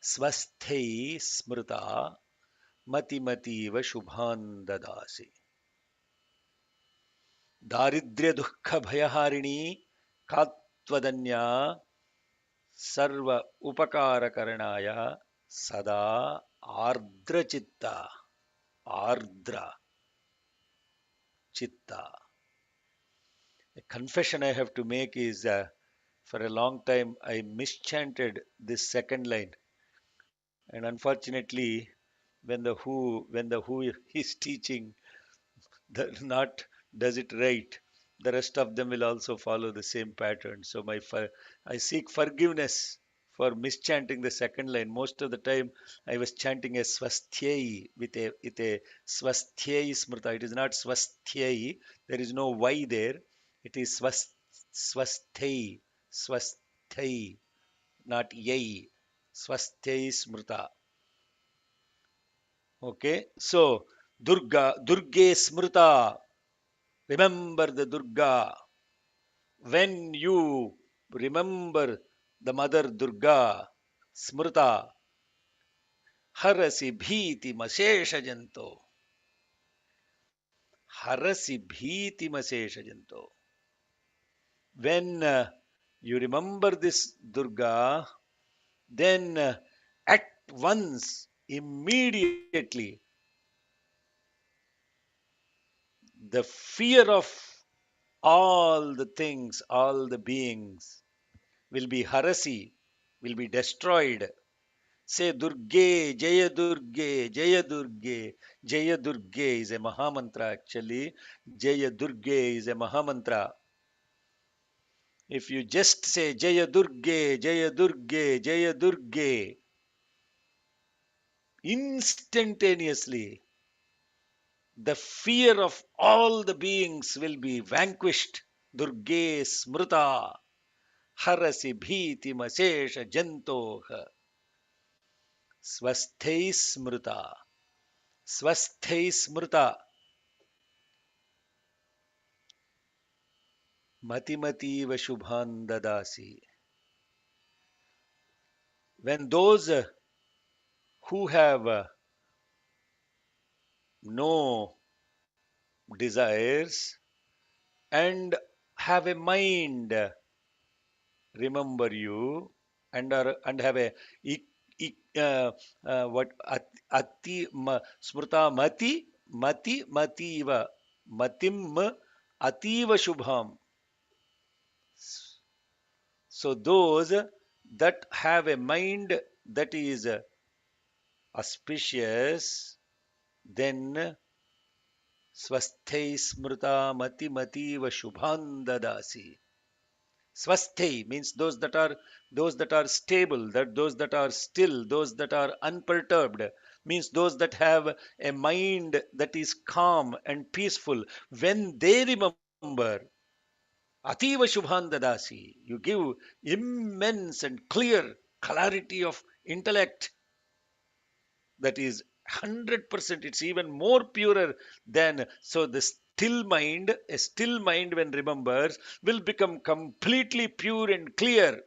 Swasthai Smrita Matimativa Shubhan Dadasi. दारिद्र्य दुःख भयहारिणी कात्वदन्या सर्व उपकारकरणाय सदा आर्द्रचित्ता आर्द्र chitta. A confession I have to make is for a long time I mischanted this second line, and unfortunately when the who is teaching the not does it right, the rest of them will also follow the same pattern. So I seek forgiveness for mischanting the second line. Most of the time I was chanting a swasthyayi with a swasthyayi smrta. It is not swasthyayi. There is no y there. It is swasthyayi, swasthyayi, not yai. Swasthyayi smrta. Okay. So Durge smrta. Remember the Durga. When you remember the Mother Durga, Smrta, Harasi Bhiti Maseshajanto. Harasi Bhiti Maseshajanto. When you remember this Durga, then at once, immediately, the fear of all the things, all the beings will be harasi, will be destroyed. Say Durge, Jaya Durge, Jaya Durge. Jaya Durge is a Mahamantra actually. Jaya Durge is a Mahamantra. If you just say Jaya Durge, Jaya Durge, Jaya Durge, instantaneously the fear of all the beings will be vanquished. Durge smruta harasi bhiti masesha jantoha swasthai smruta. Swasthai smruta matimativa shubhan dadasi. When those who have no desires and have a mind remember you and have a e- what ati smrta mativa matim ativa shubham. So those that have a mind that is auspicious, then swasthai smrta matimativa shubhan dadasi. Swasthai means those that are stable, that those that are still, those that are unperturbed, means those that have a mind that is calm and peaceful. When they remember Ativa Shubhan Dadasi, you give immense and clear clarity of intellect that is 100%. It's even more purer than. So the still mind, a still mind when remembers, will become completely pure and clear.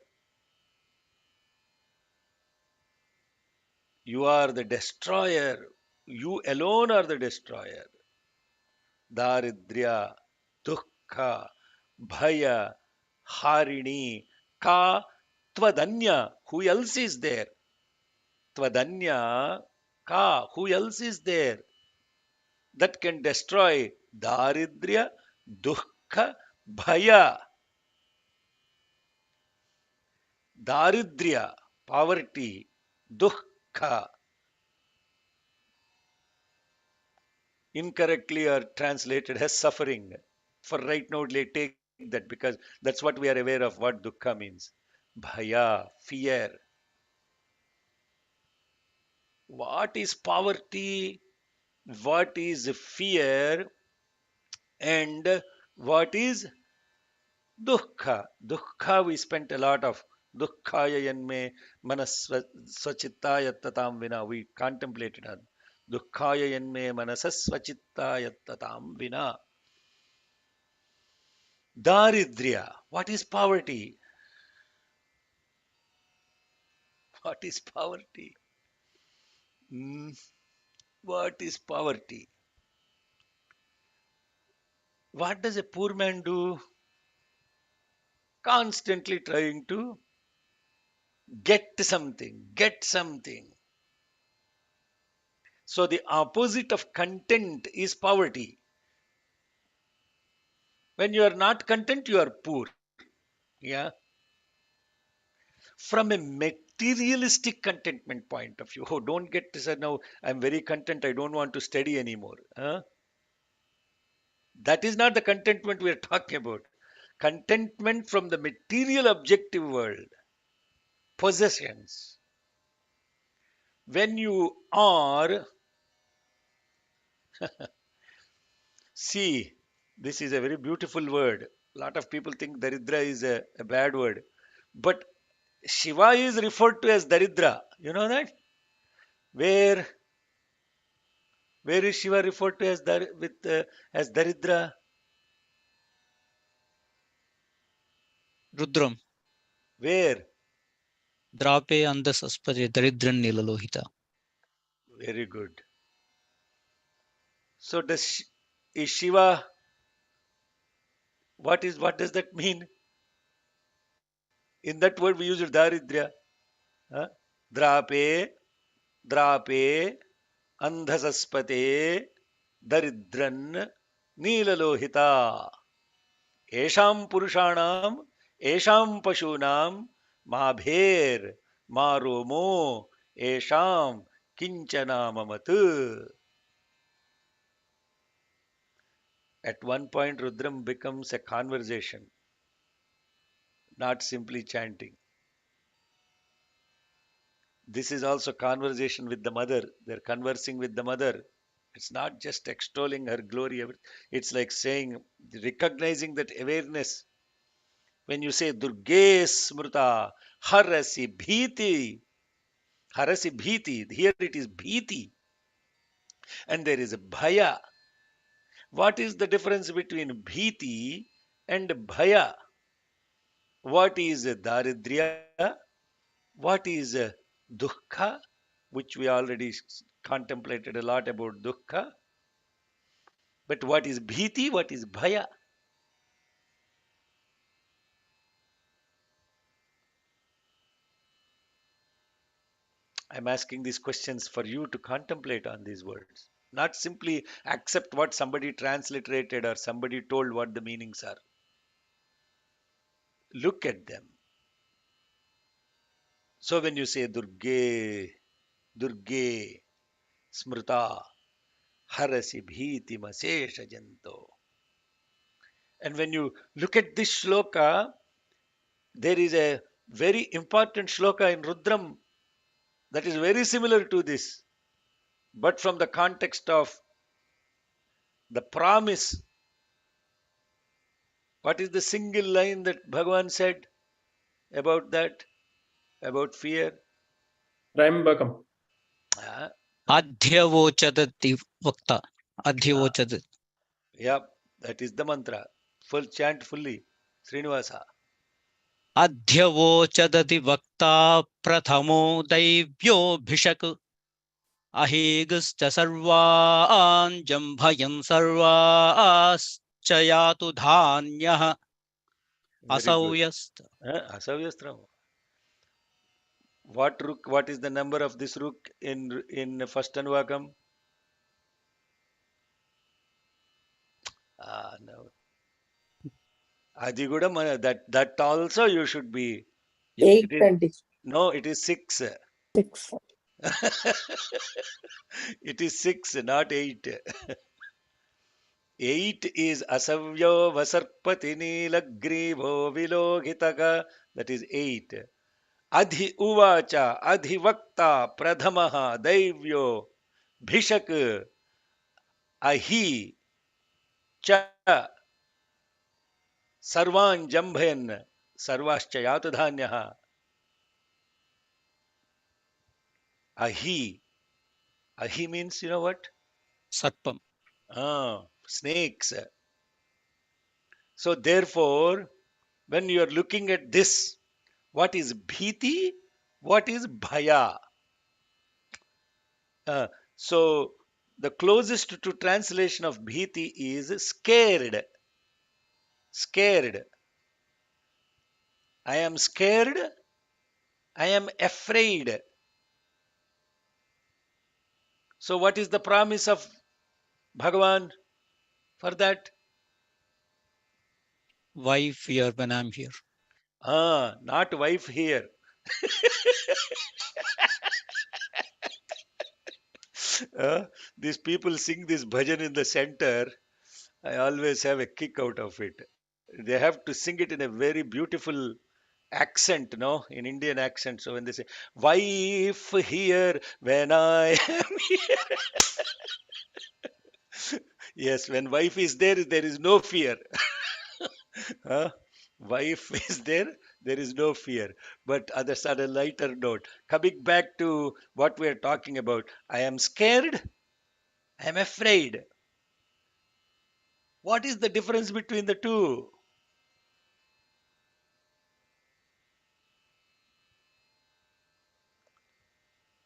You are the destroyer. You alone are the destroyer. Daridrya, Dukha, Bhaya, Harini, Ka, Tvadanya. Who else is there? Tvadanya, Ka. Who else is there that can destroy Daridrya, Dukha, Bhaya? Daridrya, poverty, Dukha, incorrectly are translated as suffering. For right now, let's take that because that's what we are aware of what dukkha means. Bhaya, fear. What is poverty? What is fear? And what is dukkha? Dukkha we spent a lot of. Dukkhaya yanme manasvachittaya tatam vina. We contemplated on. Dukkhaya yanme manasasvachittaya tatam vina. Daridrya. What is poverty? What is poverty? Hmm, what is poverty? What does a poor man do? Constantly trying to get something, get something. So the opposite of content is poverty. When you are not content, you are poor. Yeah. From a materialistic contentment point of view, oh, don't get to say, no, I'm very content, I don't want to study anymore. Huh? That is not the contentment we are talking about. Contentment from the material objective world, possessions. When you are, see, this is a very beautiful word. A lot of people think Daridra is a bad word. But Shiva is referred to as Daridra. You know that? Where where is Shiva referred to as as Daridra? Rudram Where? ద్రాపే అందసస్పదే దరిద్రం నీలలోహిత. Very good. So is Shiva, what does that mean? In that word we use Daridra. Huh? Drape, Drape, Andhasaspate, Daridran, Nilalohita. येषां पुरुषाणाम् येषां पशूनां मा भेर् मा रोमो येषां किञ्चनाममत्. At one point, Rudram becomes a conversation, not simply chanting. This is also conversation with the mother. They're conversing with the mother. It's not just extolling her glory. It's like saying, recognizing that awareness. When you say Durge Smruta, Harasi Bhiti, here it is Bhiti, and there is a Bhaya. What is the difference between Bhiti and Bhaya? What is Daridrya? What is Dukkha? Which we already contemplated a lot about Dukkha. But what is Bhiti? What is Bhaya? I'm asking these questions for you to contemplate on these words. Not simply accept what somebody transliterated or somebody told what the meanings are. Look at them. So when you say Durge, Smrita, Harasi Bhiti Masesha Janto. And when you look at this shloka, there is a very important shloka in Rudram that is very similar to this, but from the context of the promise. What is the single line that Bhagavan said about that, about fear? Trimbakam. Ah, Adhyavochat Vakta. ah, Adhyavochat. yeah, that is the mantra. Full chant fully. Srinivasa. Adhyavochat Vakta Prathamo Daivyo Bhishak. Ahigasta Sarvan Jambhayan Sarvaschayatu Dhanyah Very good. Asavyasta. Asavyastram. What rook? What is the number of this rook in first Anvakam? No. Adi kuda that also you should be. It 8 is and no. It is six. 6. It is six, not eight. Eight is asavyo vasarpati nilagrivo vilogitaka. That is eight. Adhi uvacha adhivakta pradhamaha daivyo bhishak ahi cha sarvan jambhayan sarvascha yatadhanyaha. Ahi. Ahi means, you know what? Sarpam. Snakes. So therefore, when you are looking at this, what is bhiti? What is bhaya? Uh, so the closest to translation of bhiti is scared. Scared. I am scared. I am afraid. So what is the promise of Bhagavan for that? Why fear when I'm here? Not wife here. Uh, these people sing this bhajan in the center. I always have a kick out of it. They have to sing it in a very beautiful accent, no, in Indian accent. So when they say, wife here when I am here. Yes, when wife is there is no fear. Huh? Wife is there is no fear. But others on a lighter note, coming back to what we are talking about, I am scared, I am afraid. What is the difference between the two?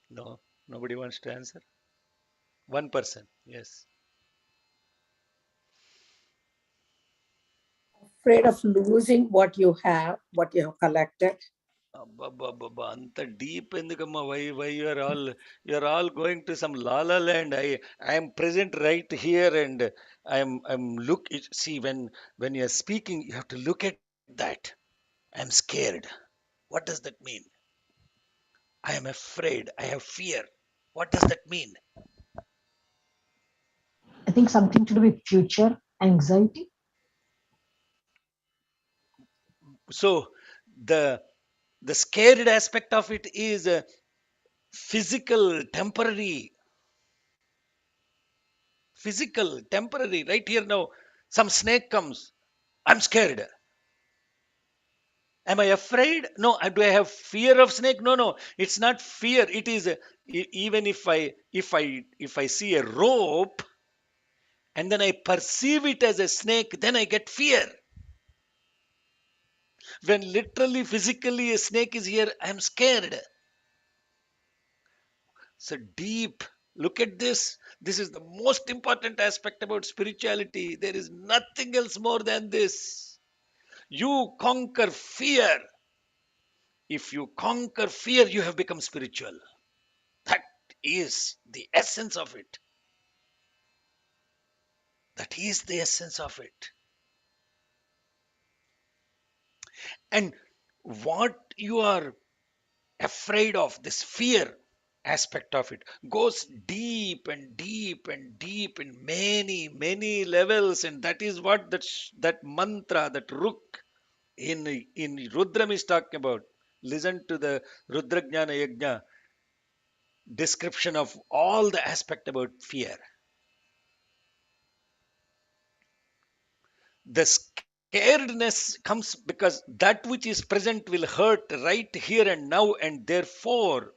No, nobody wants to answer. One person, yes. Afraid of losing what you have collected. అబ్బబ్బబ్బబ్బా! అంత deep ఎందుకమ్మా? Why you are all going to some la la land? I am present right here, and I'm look. See, when you are speaking, you have to look at that. I am scared. What does that mean? I am afraid. I have fear. What does that mean? I think something to do with future anxiety. So the the scared aspect of it is physical, temporary. physical, temporary, right here now. Some snake comes. I'm scared. Am I afraid? No. Do I have fear of snake? No, no. It's not fear. It is even if I see a rope and then I perceive it as a snake, then I get fear. When literally, physically a snake is here, I'm scared. So deep. Look at this. This is the most important aspect about spirituality. There is nothing else more than this. You conquer fear. If you conquer fear, you have become spiritual. That is the essence of it. That is the essence of it. And what you are afraid of, this fear aspect of it, goes deep and deep and deep in many, many levels. And that is what that mantra, that Ruk in Rudram is talking about. Listen to the Rudrajnana Yajna description of all the aspect about fear. The scaredness comes because that which is present will hurt right here and now, and therefore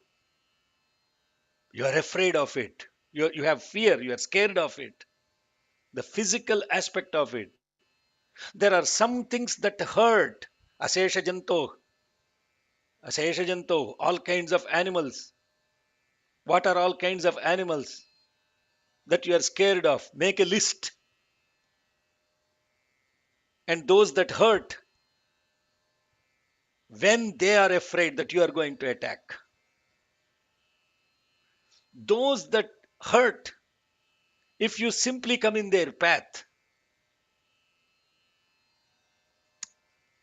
you are afraid of it. You have fear, you are scared of it. The physical aspect of it. There are some things that hurt. Asesha Janto, Asesha Janto, all kinds of animals. What are all kinds of animals that you are scared of? Make a list. And those that hurt, when they are afraid that you are going to attack. Those that hurt, if you simply come in their path.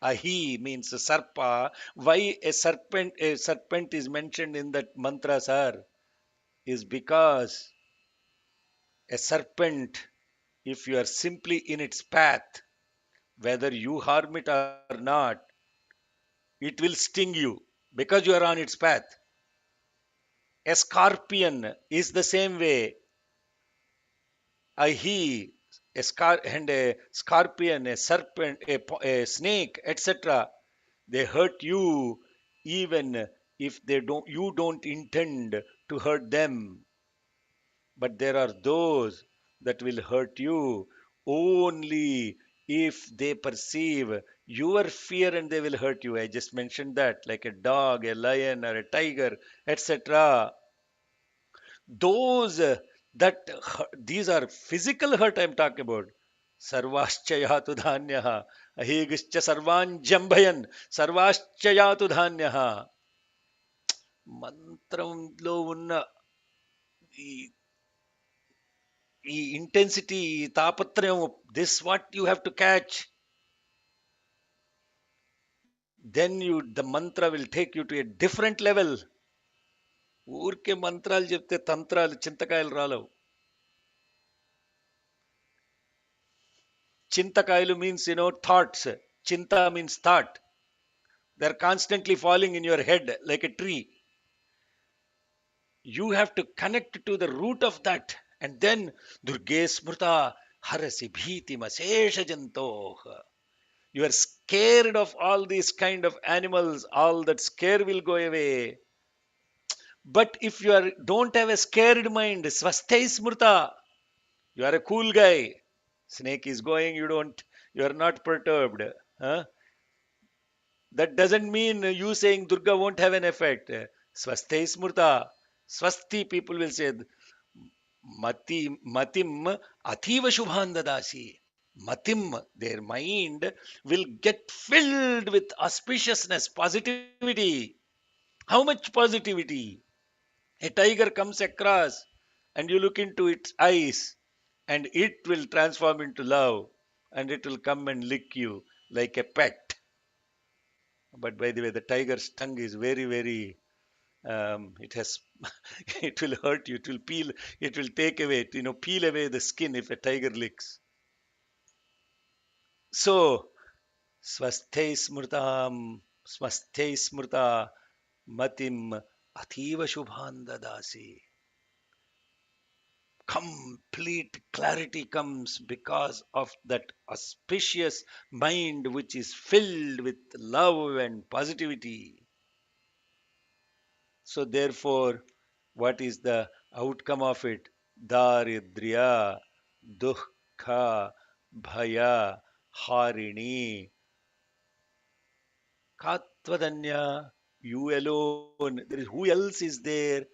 Ahi means sarpa. Why a serpent is mentioned in that mantra, sir, is because a serpent, if you are simply in its path, whether you harm it or not, it will sting you because you are on its path. A scorpion is the same way. Ahi, and a scorpion, a serpent, a snake, etc. They hurt you even if you don't intend to hurt them. But there are those that will hurt you only if they perceive your fear, and they will hurt you. I just mentioned that, like a dog, a lion, or a tiger, etc. Those these are physical hurt I'm talking about. Sarvaschayatu dhanyaha. Ahigischa sarvan jambhayan. Sarvaschayatu dhanyaha. మంత్రంలో ఉన్న ఈ ఈ intensity, తాపత్రయం, this what you have to catch. Then the mantra will take you to a different level. ఊరికే మంత్రాలు చెప్తే తంత్రాలు చింతకాయలు రాలవు. చింతకాయలు means thoughts. Chinta means thought. They're constantly falling in your head like a tree. You have to connect to the root of that, and then Durge Smrta Harasi Bhiti Masesha Jantoh. You are scared of all these kind of animals, all that scare will go away. But if don't have a scared mind, Swasthai Smrta, you are a cool guy. Snake is going, you are not perturbed. Huh? That doesn't mean you saying Durga won't have an effect. Swasthai Smrta. Swasti, people will say, Matim Athiva Shubhandadasi. Matim, their mind will get filled with auspiciousness, positivity. How much positivity? A tiger comes across and you look into its eyes, and it will transform into love, and it will come and lick you like a pet. But by the way, the tiger's tongue is very, very, it has, it will hurt you. It will peel, it will take away, peel away the skin if a tiger licks. So, Swasthai Smrtam, Swasthai Smrta, Matim, Athiva Shubhan Dadasi. Complete clarity comes because of that auspicious mind which is filled with love and positivity. So, therefore, what is the outcome of it? Daridrya, dukkha, bhaya, harini, katvadanya. You alone. There is who else is there?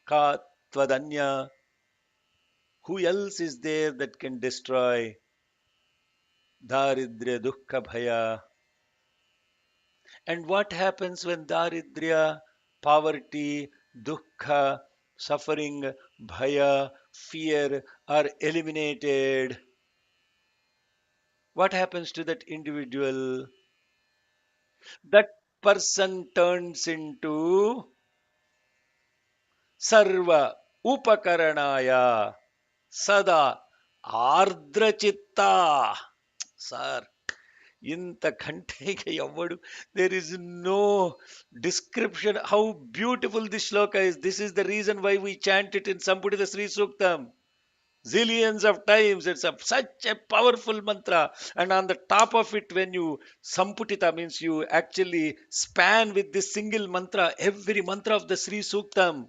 Katvadanya. Who else is there that can destroy Daridrya, Dukkha, Bhaya? And what happens when Daridrya, poverty, Dukkha, suffering, Bhaya, fear are eliminated? What happens to that individual? That person turns into Sarva Upakaranaya Sada Ardrachitta. Sir, ఇంతకంటే ఇక ఎవ్వడు there is no description how beautiful this shloka is. This is the reason why we chant it in Samputita Sri Suktam zillions of times. It's such a powerful mantra, and on the top of it, when you Samputita means you actually span with this single mantra, every mantra of the Sri Suktam,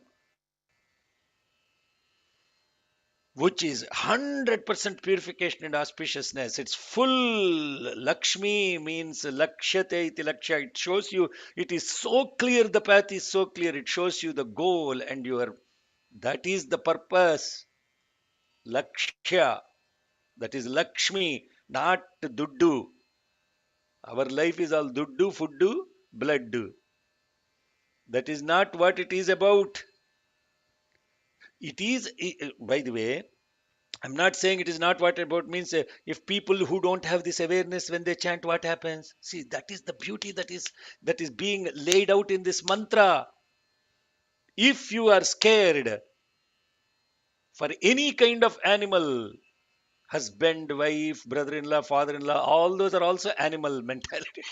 which is 100% purification and auspiciousness. It's full. Lakshmi means Lakshyate iti Lakshya. It shows you, it is so clear, the path is so clear. It shows you the goal and your, that is the purpose. Lakshya, that is Lakshmi, not Duddu. Our life is all Duddu, Fuddu, blood. That is not what it is about. It is, by the way, I'm not saying it is not what about means. If people who don't have this awareness when they chant, what happens? See, that is the beauty that is being laid out in this mantra. If you are scared for any kind of animal, husband, wife, brother-in-law, father-in-law, all those are also animal mentality.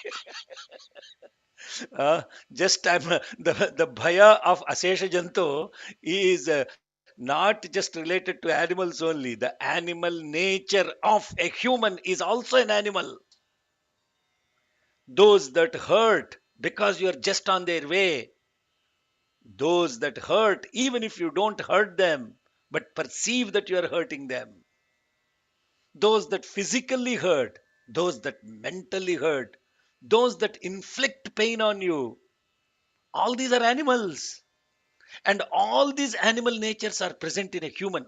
Just the bhaya of Asesha Janto is not just related to animals only. The animal nature of a human is also an animal. Those that hurt because you are just on their way, those that hurt even if you don't hurt them but perceive that you are hurting them, those that physically hurt, those that mentally hurt, those that inflict pain on you, all these are animals. And all these animal natures are present in a human.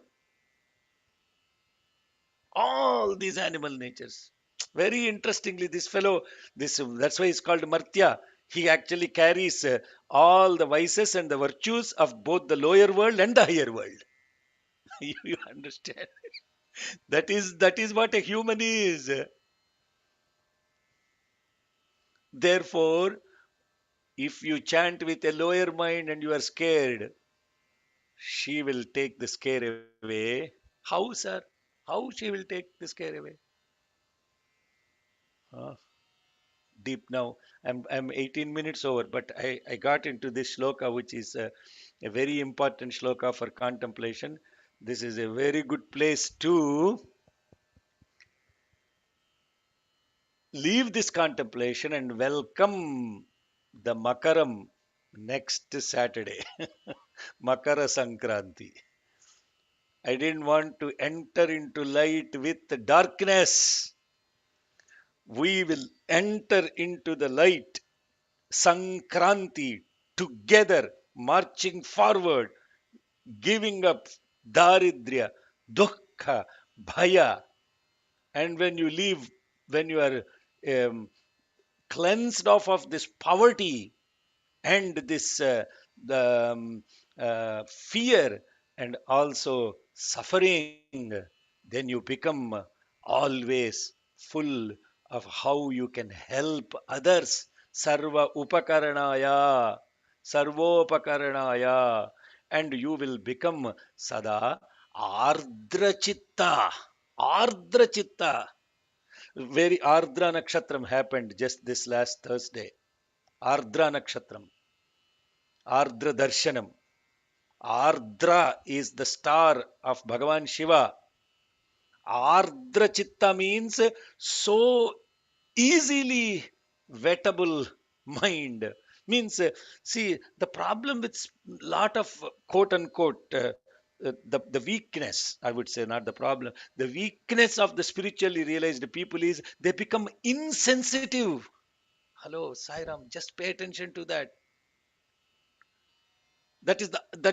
All these animal natures. Very interestingly, this fellow, this that's why he's called Martya. He actually carries all the vices and the virtues of both the lower world and the higher world. You understand? That is what a human is. Therefore, if you chant with a lower mind and you are scared, she will take the scare away. How, sir? How she will take the scare away? Huh? Deep now. I'm 18 minutes over, but I got into this shloka, which is a very important shloka for contemplation. This is a very good place to leave this contemplation and welcome the Makaram next Saturday, Makara Sankranti. I didn't want to enter into light with darkness. We will enter into the light, Sankranti, together, marching forward, giving up Daridrya, Dukkha, Bhaya. And when you leave, when you are um, cleansed off of this poverty and this the fear and also suffering, then you become always full of how you can help others. Sarva upakaranaya, sarvopakaranaya, and you will become sada ardrachitta. Ardrachitta. Very Ardra Nakshatram happened just this last Thursday. Ardra Nakshatram, Ardra Darshanam, Ardra is the star of Bhagavan Shiva. Ardra Chitta means so easily wettable mind. Means, see, the problem with lot of quote unquote the weakness, I would say, not the problem, the weakness of the spiritually realized people is they become insensitive. Hello, Sairam, just pay attention to that. That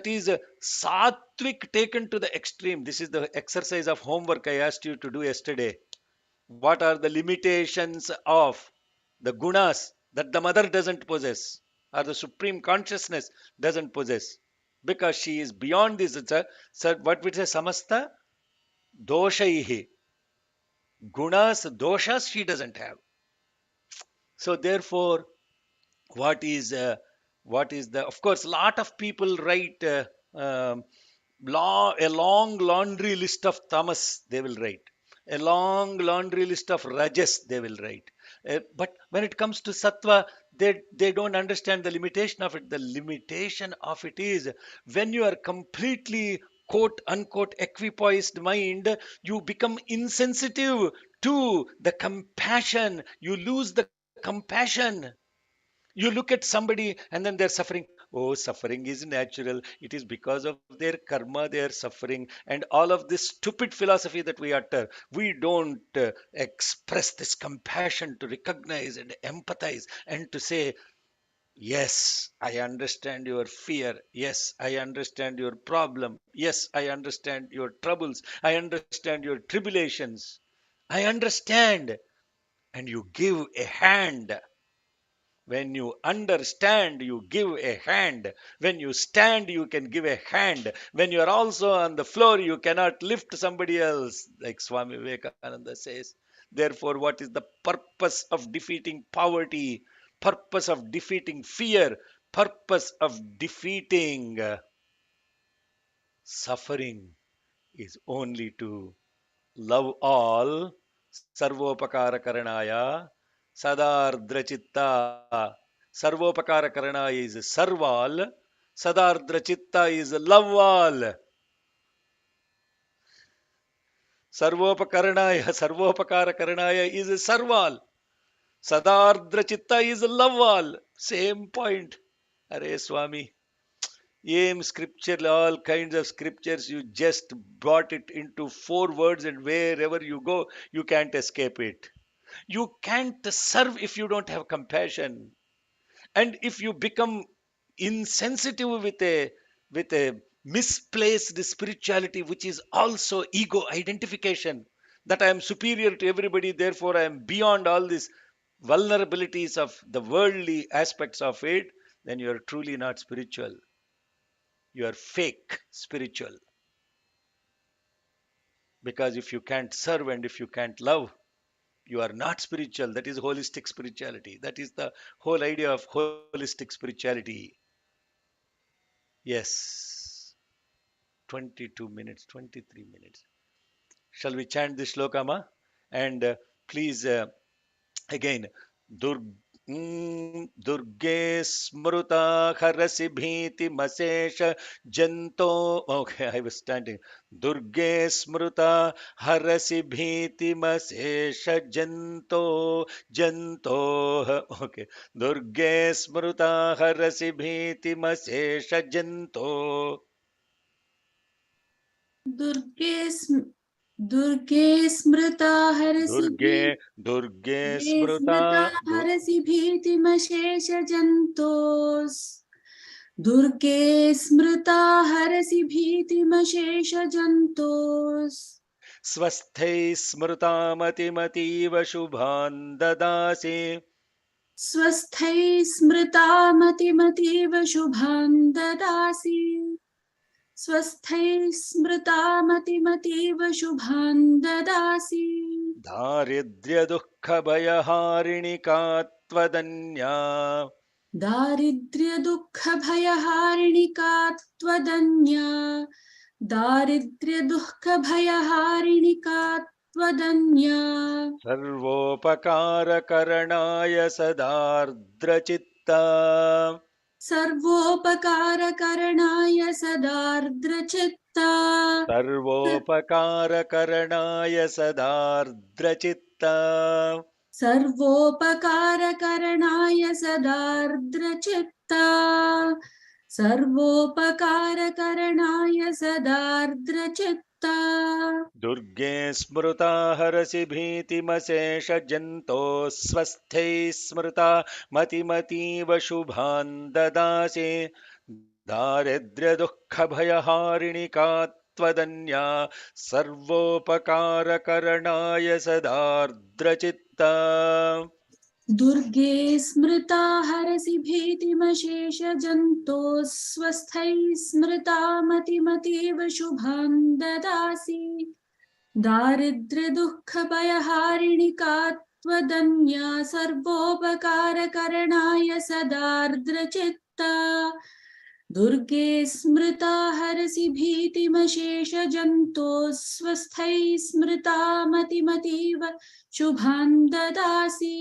is sattvic taken to the extreme. This is the exercise of homework I asked you to do yesterday. What are the limitations of the gunas that the mother doesn't possess, or the supreme consciousness doesn't possess? Because she is beyond this. It's a, so what we say, samasta doshaihi. Gunas, doshas she doesn't have. So therefore, what is the, of course, lot of people write um, a long laundry list of tamas they will write, a long laundry list of rajas they will write. But when it comes to sattva, they don't understand the limitation of it. The limitation of it is when you are completely quote unquote equipoised mind, you become insensitive to the compassion, you lose the compassion. You look at somebody and then they're suffering. Oh, suffering is natural. It is because of their karma they are suffering. And all of this stupid philosophy that we utter, we don't express this compassion to recognize and empathize and to say, yes, I understand your fear. Yes, I understand your problem. Yes, I understand your troubles. I understand your tribulations. I understand. And you give a hand. When you understand, you give a hand. When you stand, you can give a hand. When you are also on the floor, you cannot lift somebody else, like Swami Vivekananda says. Therefore, what is the purpose of defeating poverty? Purpose of defeating fear? Purpose of defeating suffering is only to love all, sarvopakara karanaya, sadardra chitta. Sarvopakara karanaya is sarval, sadardra chitta is love all. Sarvopakara karanaya is sarval, sadardra chitta is love all. Same point. Are Swami, aim scripture, all kinds of scriptures, you just brought it into 4 words, and wherever you go, you can't escape it. You can't serve if you don't have compassion. And if you become insensitive with a misplaced spirituality, which is also ego identification, that I am superior to everybody, therefore I am beyond all these vulnerabilities of the worldly aspects of it, then you are truly not spiritual. You are fake spiritual. Because if you can't serve and if you can't love, you are not spiritual. That is holistic spirituality. That is the whole idea of holistic spirituality. Yes, 22 minutes, 23 minutes. Shall we chant this slokama? And please, again, Dur Durge Smruta Harasi Bhiti Masesha Janto. Okay, I was standing. Durge Smruta Harasi Bhiti Masesha Janto Janto. Okay. Durge Smruta Harasi Bhiti Masesha Janto. दुर्गे दुर्गे स्मृता हरसि Durge Durge दुर्गे स्मृता Smruta. हरसि भीतिमशेषजन्तोस् दुर्गे स्मृता हरसि भीतिमशेषजन्तोस् Swasthai Smrutamatimativa Shubhan Dadasi. स्वस्थैः स्मृतामतिमतीव शुभां ददासि स्वस्थैः स्मृतामतिमतीव शुभां ददासि Daridrya Dukkha Bhayaharini Katvadanya. दारिद्र्यदुःखभयहारिणिका त्वदन्या दारिद्र्यदुःखभयहारिणिका त्वदन्या Sarvopakara Karanaya Sadardra Chitta. सर्वोपकारकरणाय सदार्द्रचित्ता सर्वोपकारकरणाय सदार्द्रचित्ता सर्वोपकारकरणाय सदार्द्रचित्ता सर्वोपकारकरणाय सदार्द्रचित्ता दुर्गे स्मृता हरसि भीतिमशेषजन्तोः स्वस्थैः स्मृता मतिमतीव शुभान् ददासि दारिद्र्यदुःखभयहारिणि का त्वदन्या सर्वोपकारकरणाय सदार्द्रचित्ता दुर्गे स्मृता हरसि भीतिमशेषजन्तोः स्वस्थैः स्मृता मतिमतीव शुभान् ददासि दारिद्र्यदुःखभयहारिणि का त्वदन्या सर्वोपकारकरणाय सदार्द्रचित्ता दुर्गे स्मृता हरसि भीतिमशेषजन्तोः स्वस्थैः स्मृता मतिमतीव शुभान् ददासि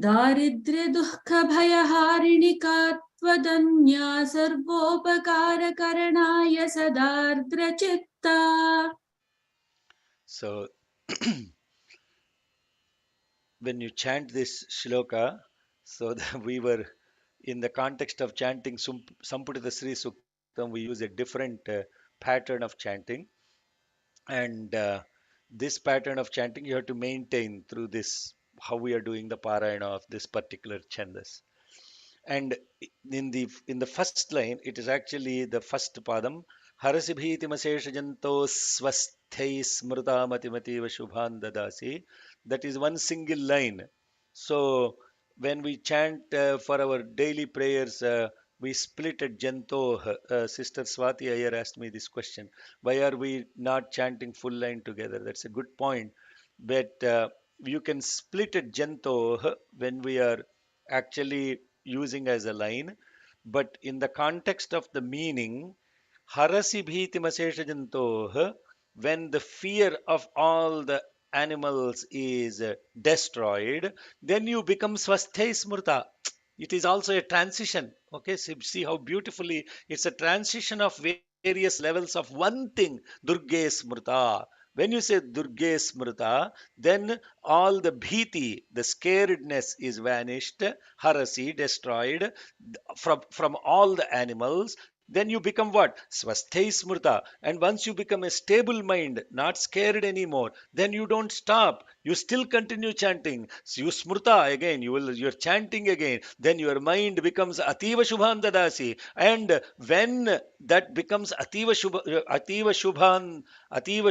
दारिद्र्यदुःखभयहारिणि का त्वदन्या सर्वोपकारकरणाय सदार्द्रचित्ता. So when you chant this shloka, so we were in the context of chanting Samputita Sri Suktam, we use a different pattern of chanting. And this pattern of chanting you have to maintain through this, how we are doing the parayana of this particular chandas. And in the first line, it is actually the first padam. Harasibhiti maseshajanto swasthai smrta matimativa shubhan dadasi. That is one single line. So when we chant for our daily prayers, we split at janto. Sister Swati Iyer asked me this question. Why are we not chanting full line together? That's a good point. But you can split at janto when we are actually using as a line, but in the context of the meaning, harasi bhiti maseshajantoh, when the fear of all the animals is destroyed, then you become swasthai smrta. It is also a transition. Okay, so see how beautifully it's a transition of various levels of one thing, Durge Smrta. When you say Durge Smrta, then all the bhiti, the scaredness is vanished, harasi, destroyed from all the animals. Then you become what? Swasthai Smrta. And once you become a stable mind, not scared anymore, then you don't stop. You still continue chanting. So you smrta again, you're chanting again. Then your mind becomes ativa shubhan dadasi. And when that becomes ativa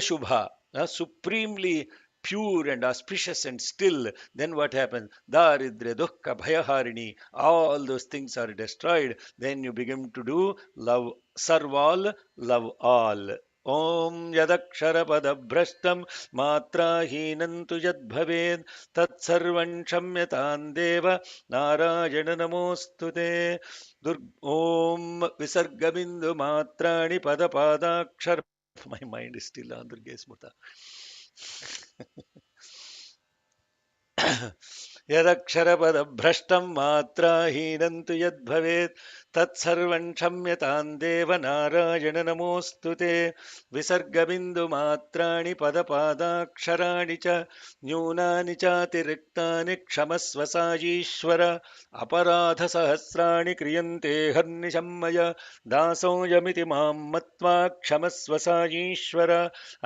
shubha, supremely pure and auspicious and still, then what happens? Daridre, dukkha, bhayaharini, all those things are destroyed. Then you begin to do love, serve all, love all. Om yadaksharapadabhrashtam matraहीनं tu yad bhaved tatsarvan shamyatam deva narayana namostute Om visargabindu matrani padapadakshar. My mind is still on Durga Smrta. यदक्षरपदभ्रष्टं मात्राहीनं तु यद्भवेत् तत्सर्वं क्षम्यतां देव नारायण नमोऽस्तु ते विसर्गबिन्दुमात्राणि पदपादाक्षराणि च न्यूनानि चातिरिक्तानि क्षमस्व सायीश्वर अपराधसहस्राणि क्रियन्ते हर्निशं मया दासोऽयमिति मां मत्वा क्षमस्व सायीश्वर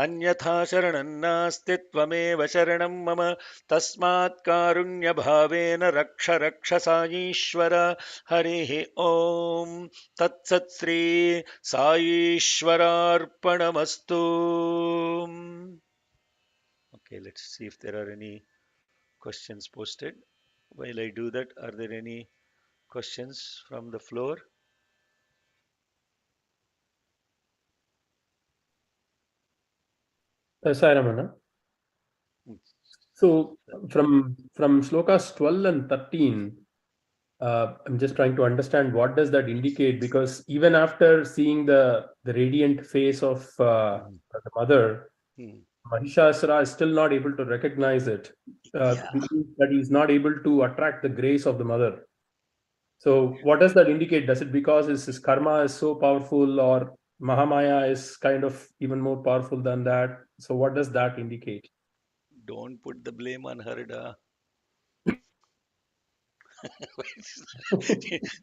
अन्यथा शरणं नास्ति त्वमेव शरणं मम तस्मात् कारुण्यभावेन रक्ष रक्ष साईश्वर हरिः ॐ तत्सत् Shri साईश्वरार्पणमस्तु. Okay, let's see if there are any questions posted. While I do that, are there any questions from the floor? Sai Ramana. So from slokas 12 and 13, I'm just trying to understand what does that indicate, because even after seeing the radiant face of the mother, Mahishasura is still not able to recognize it. Yeah. Means that he is not able to attract the grace of the mother. So what does that indicate? Does it because his karma is so powerful, or Mahamaya is kind of even more powerful than that? So what does that indicate? Don't put the blame on her, da.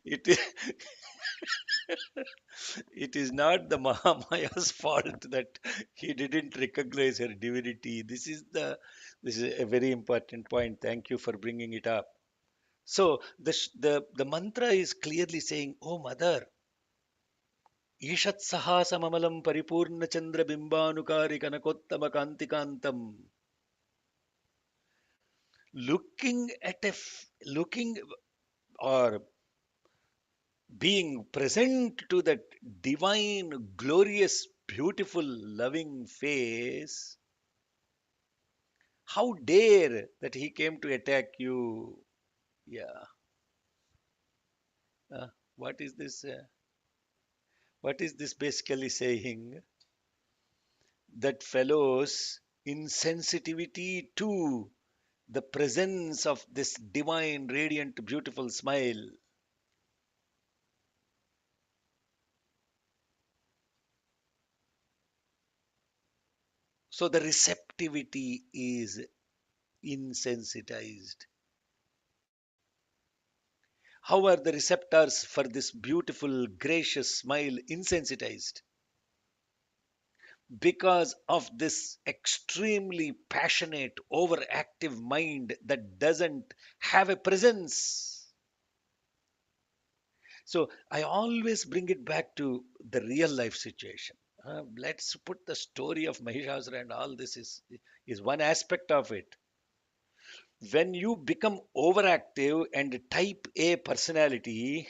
it is it is not the Mahamaya's fault that he didn't recognize her divinity. This is a very important point. Thank you for bringing it up. So the mantra is clearly saying, "Oh mother, ईषत् सहासममलं परिपूर्णचन्द्रबिम्बानुकारि कनकोत्तमकान्तिकान्तं." Looking at looking or being present to that divine, glorious, beautiful, loving face, how dare that he came to attack you? Yeah. Uh, what is this? What is this basically saying? That fellow's insensitivity to the presence of this divine, radiant, beautiful smile. So the receptivity is insensitized. How are the receptors for this beautiful, gracious smile insensitized? Because of this extremely passionate, overactive mind that doesn't have a presence. So I always bring it back to the real life situation. Let's put the story of Mahishasura and all this is one aspect of it. When you become overactive and type A personality,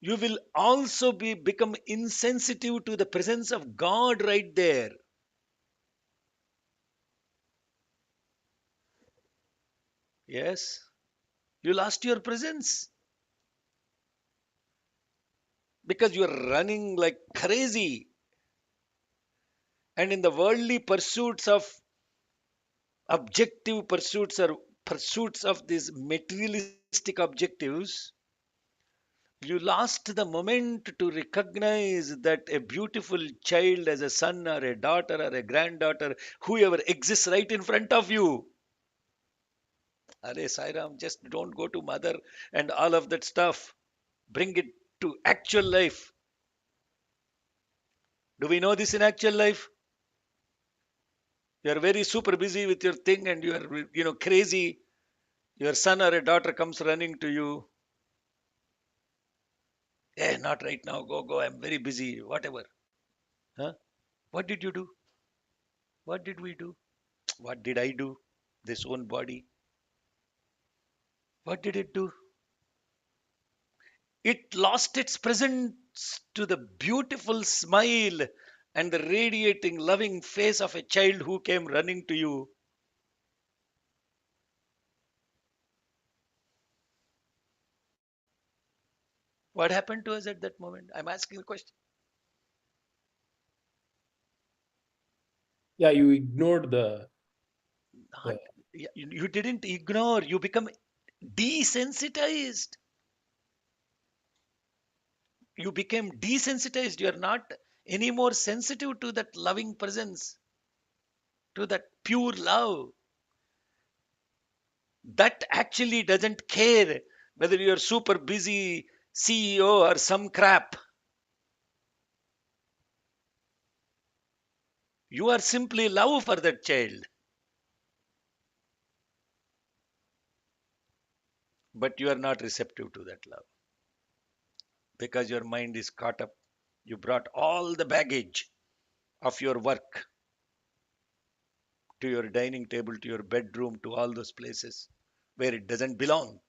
you will also become insensitive to the presence of God right there. Yes, you lost your presence because you are running like crazy. And in the worldly pursuits of objective pursuits or pursuits of these materialistic objectives, you lost the moment to recognize that a beautiful child as a son or a daughter or a granddaughter, whoever exists right in front of you. Are Sairam, just don't go to mother and all of that stuff. Bring it to actual life. Do we know this in actual life? You are very super busy with your thing and you are, crazy. Your son or a daughter comes running to you. Eh, not right now. Go, go. I'm very busy. Whatever. Huh? What did you do? What did we do? What did I do? This own body. What did it do? It lost its presence to the beautiful smile and the radiating, loving face of a child who came running to you. What happened to us at that moment? I'm asking the question. Yeah, you ignored Not, the you didn't ignore, you become desensitized. You became desensitized. You're not anymore sensitive to that loving presence, to that pure love that actually doesn't care whether you're super busy CEO or some crap. You are simply love for that child, but you are not receptive to that love because your mind is caught up. You brought all the baggage of your work to your dining table, to your bedroom, to all those places where it doesn't belong.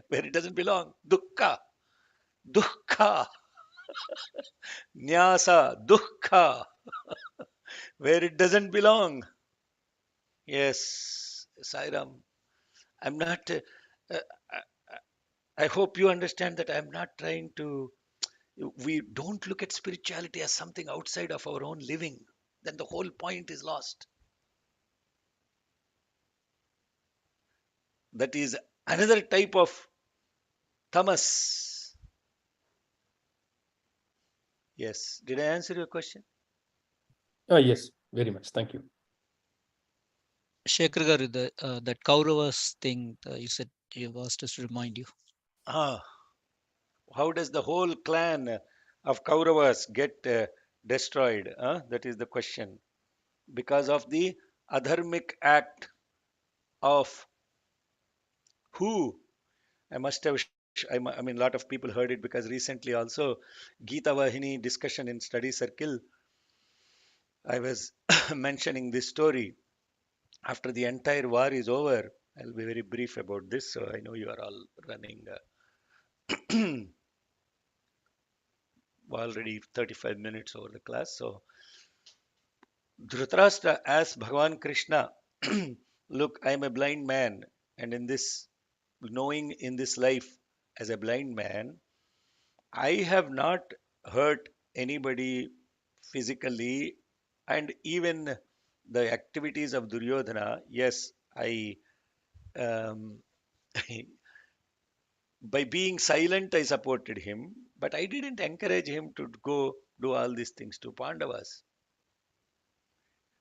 Where it doesn't belong. Dukkha, dukkha, nyasa, dukkha, where it doesn't belong. Yes, Sairam, I'm not, I I hope you understand that I'm not trying to, we don't look at spirituality as something outside of our own living. Then the whole point is lost. That is another type of tamas. Yes. Did I answer your question? Yes, very much. Thank you. Shekhar garu, that Kauravas thing you said you asked us to remind you. Ah, how does the whole clan of Kauravas get destroyed? That is the question. Because of the adharmic act of who? I must have, I mean, a lot of people heard it because recently also Gita Vahini discussion in study circle, I was mentioning this story. After the entire war is over, I'll be very brief about this. So I know you are all running already 35 minutes over the class. So Dhritarashtra asked Bhagavan Krishna, look, I'm a blind man, and in this, knowing in this life as a blind man, I have not hurt anybody physically, and even the activities of Duryodhana, yes, I um, by being silent, I supported him, but I didn't encourage him to go do all these things to Pandavas.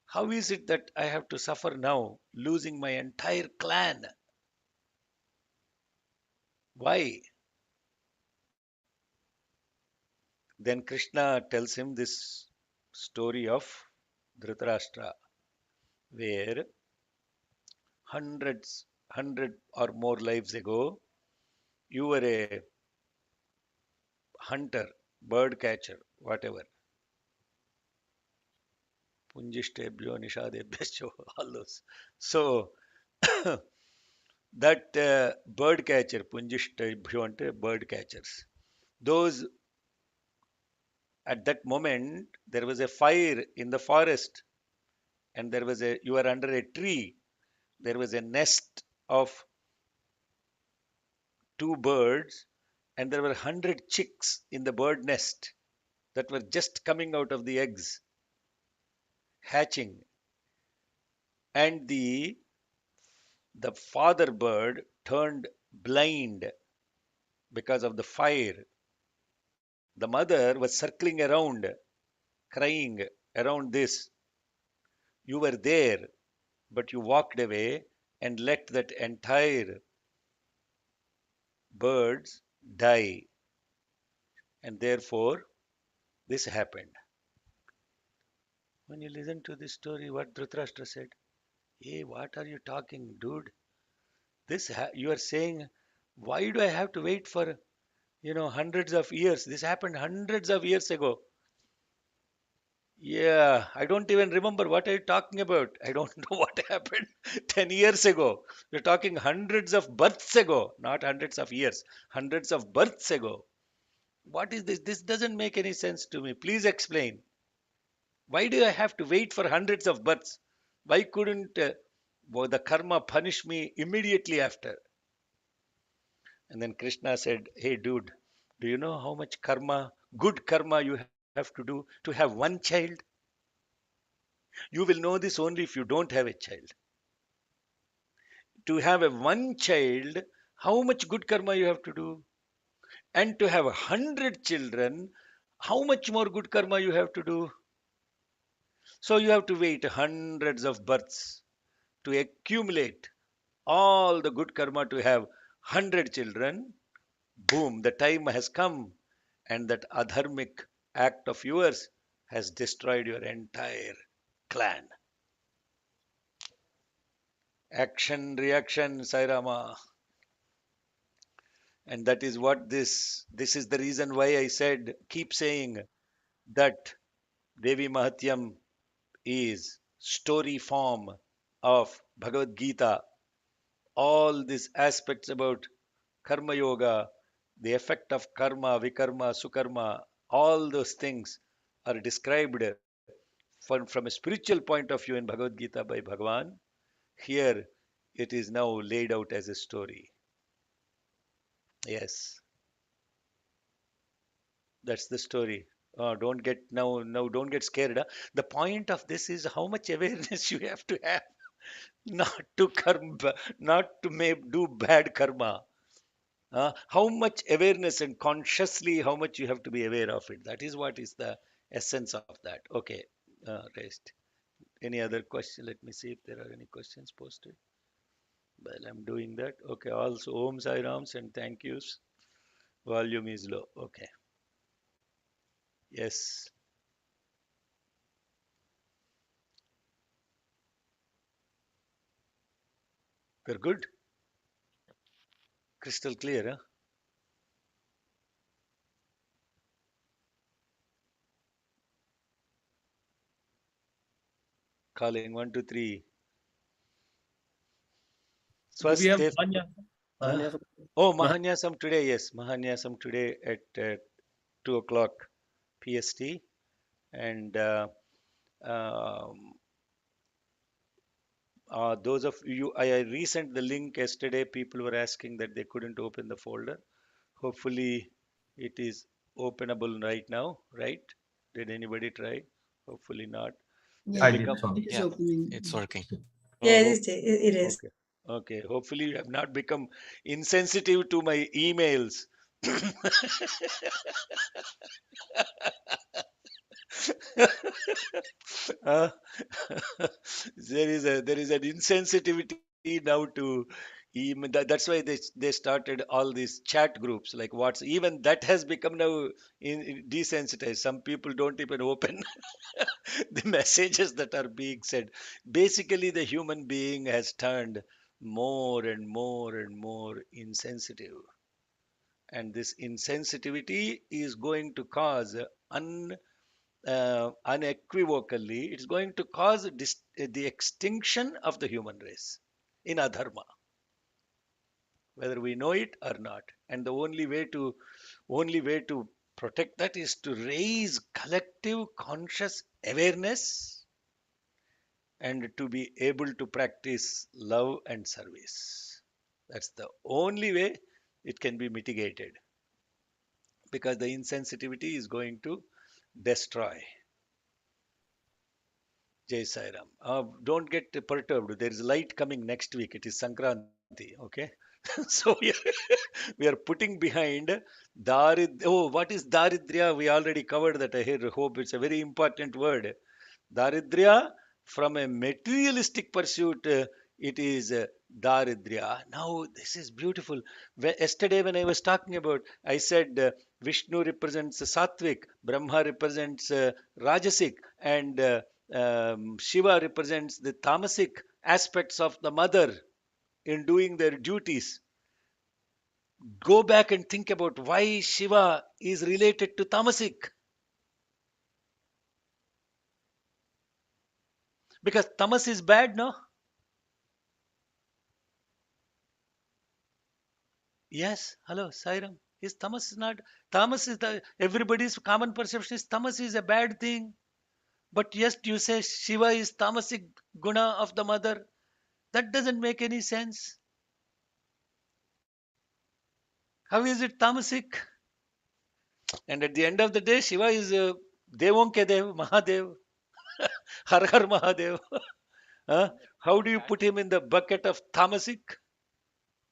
How is it that I have to suffer now, losing my entire clan? Why? Then Krishna tells him this story of Dhritarashtra, where hundred or more lives ago, you were a hunter, bird catcher, whatever. Punjishtebhyo, nishadebhyo, all those. So that bird catcher, Punjishtebhyo ante bird catchers. Those at that moment there was a fire in the forest, and there was a you were under a tree. There was a nest of two birds, and there were 100 chicks in the bird nest that were just coming out of the eggs, hatching. And the father bird turned blind because of the fire. The mother was circling around, crying around this. You were there, but you walked away and let that entire birds die. And therefore, this happened. When you listen to this story, what Dhritarashtra said, hey, what are you talking, dude? You are saying, why do I have to wait for, hundreds of years? This happened hundreds of years ago. Yeah, I don't even remember what are you talking about. I don't know what happened 10 years ago. You're talking hundreds of births ago, not hundreds of years, hundreds of births ago. What is this? This doesn't make any sense to me. Please explain. Why do I have to wait for hundreds of births? Why couldn't the karma punish me immediately after? And then Krishna said, hey, dude, do you know how much karma, good karma, you have to do to have one child? You will know this only if you don't have a child. To have a one child, how much good karma you have to do? And to have 100 children, how much more good karma you have to do? So you have to wait hundreds of births to accumulate all the good karma to have 100 children. Boom, the time has come, and that adharmic act of yours has destroyed your entire clan. Action, reaction, Sairama. And that is what this is the reason why I said, keep saying that Devi Mahatyam is story form of Bhagavad Gita. All these aspects about karma yoga, the effect of karma, vikarma, sukarma, all those things are described from a spiritual point of view in Bhagavad Gita by Bhagavan. Here it is now laid out as a story. Yes, that's the story. Don't get now. Don't get scared. Huh? The point of this is how much awareness you have to have. not to karma, not to make, do bad karma. How much awareness and consciously how much you have to be aware of it. That is what is the essence of that. Okay, rest. Any other question? Let me see if there are any questions posted. Well, I'm doing that. Okay, also Om Sai Rams and thank yous. Volume is low. Okay. Yes. We're good. Crystal clear, huh? Calling one, two, three. Do we have Swastif. Mahanya? Huh? Mahanya? Oh, Mahanya? Mahanyasam today. Yes, Mahanyasam today at 2 o'clock PST. And um, those of you, I resent the link yesterday. People were asking that they couldn't open the folder. Hopefully, it is openable right now, right? Did anybody try? Hopefully not. We Yeah, have I did become, so. it is Yeah, opening. it's working. oh, Yeah, hope, it is. okay. Okay. Hopefully, you have not become insensitive to my emails. Uh, there is an insensitivity now to even that's why they started all these chat groups like what's even that has become now desensitized. Some people don't even open the messages that are being said. Basically, the human being has turned more and more and more insensitive, and this insensitivity is going to cause unequivocally, it's going to cause the extinction of the human race in adharma, whether we know it or not. And the only way to protect that is to raise collective conscious awareness and to be able to practice love and service. That's the only way it can be mitigated, because the insensitivity is going to destroy. Jai Sai Ram. Don't get perturbed. There is light coming next week. It is Sankranti. Okay. So we are putting behind Darid. Oh, what is Daridrya? We already covered that. I hope it's a very important word. Daridrya, from a materialistic pursuit, it is Daridrya. Now, this is beautiful. Yesterday, when I was talking about, I said Vishnu represents Sattvic, Brahma represents Rajasic, and Shiva represents the tamasic aspects of the mother in doing their duties. Go back and think about why Shiva is related to tamasic. Because tamas is bad, no? Yes, hello, Sairam. Is tamas is not tamas is the everybody's common perception is tamas is a bad thing. But yes, you say Shiva is tamasic guna of the mother. That doesn't make any sense. How is it tamasic? And at the end of the day, Shiva is Devon ke Dev, Mahadev, Har Har Mahadev. Huh? Unna- How do you unattached, put him in the bucket of tamasic?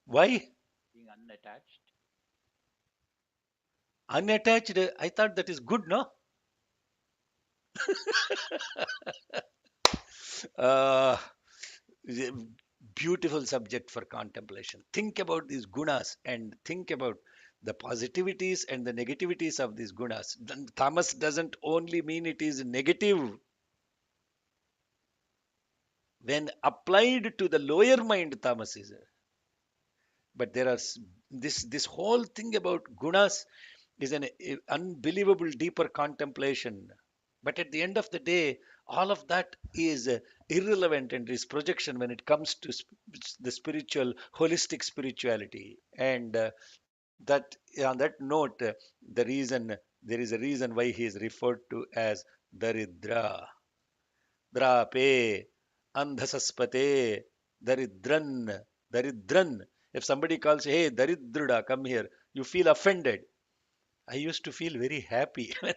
Why? being unattached. Unattached, I thought that is good, no? Uh, Beautiful subject for contemplation. Think about these gunas and think about the positivities and the negativities of these gunas. Tamas doesn't only mean it is negative. When applied to the lower mind, tamas is. But there are this whole thing about gunas is an unbelievable deeper contemplation. But at the end of the day, all of that is irrelevant and is projection when it comes to the spiritual, holistic spirituality. And that on that note, the reason there is a reason why he is referred to as Daridra, Drape, Andhasaspate, Daridran, Daridran. If somebody calls, hey, Daridruda, come here, you feel offended. I used to feel very happy when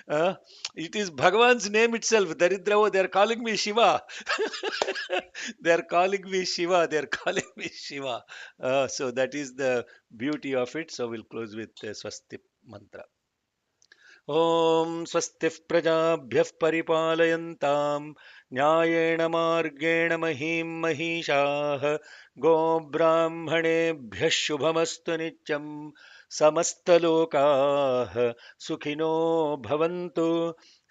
Uh, it is Bhagavan's name itself. Daridravo, they are calling me Shiva. They are calling me Shiva. They are calling me Shiva. So that is the beauty of it. So we'll close with the Swasti mantra. ॐ स्वस्तिः प्रजाभ्यः परिपालयन्तां न्यायेण मार्गेण महीं महिषाः गोब्राह्मणेभ्यः शुभमस्तु नित्यं समस्तलोकाः सुखिनो भवन्तु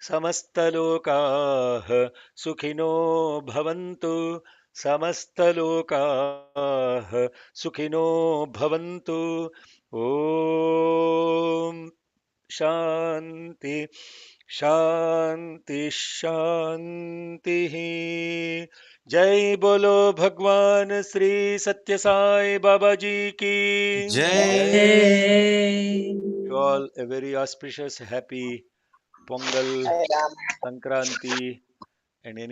समस्तलोकाः सुखिनो भवन्तु समस्तलोकाः सुखिनो भवन्तु ॐ शांति शांति शांति। जय बोलो भगवान श्री सत्य साई बाबा जी की। Jai. To all a very auspicious happy Pongal, Sankranti and any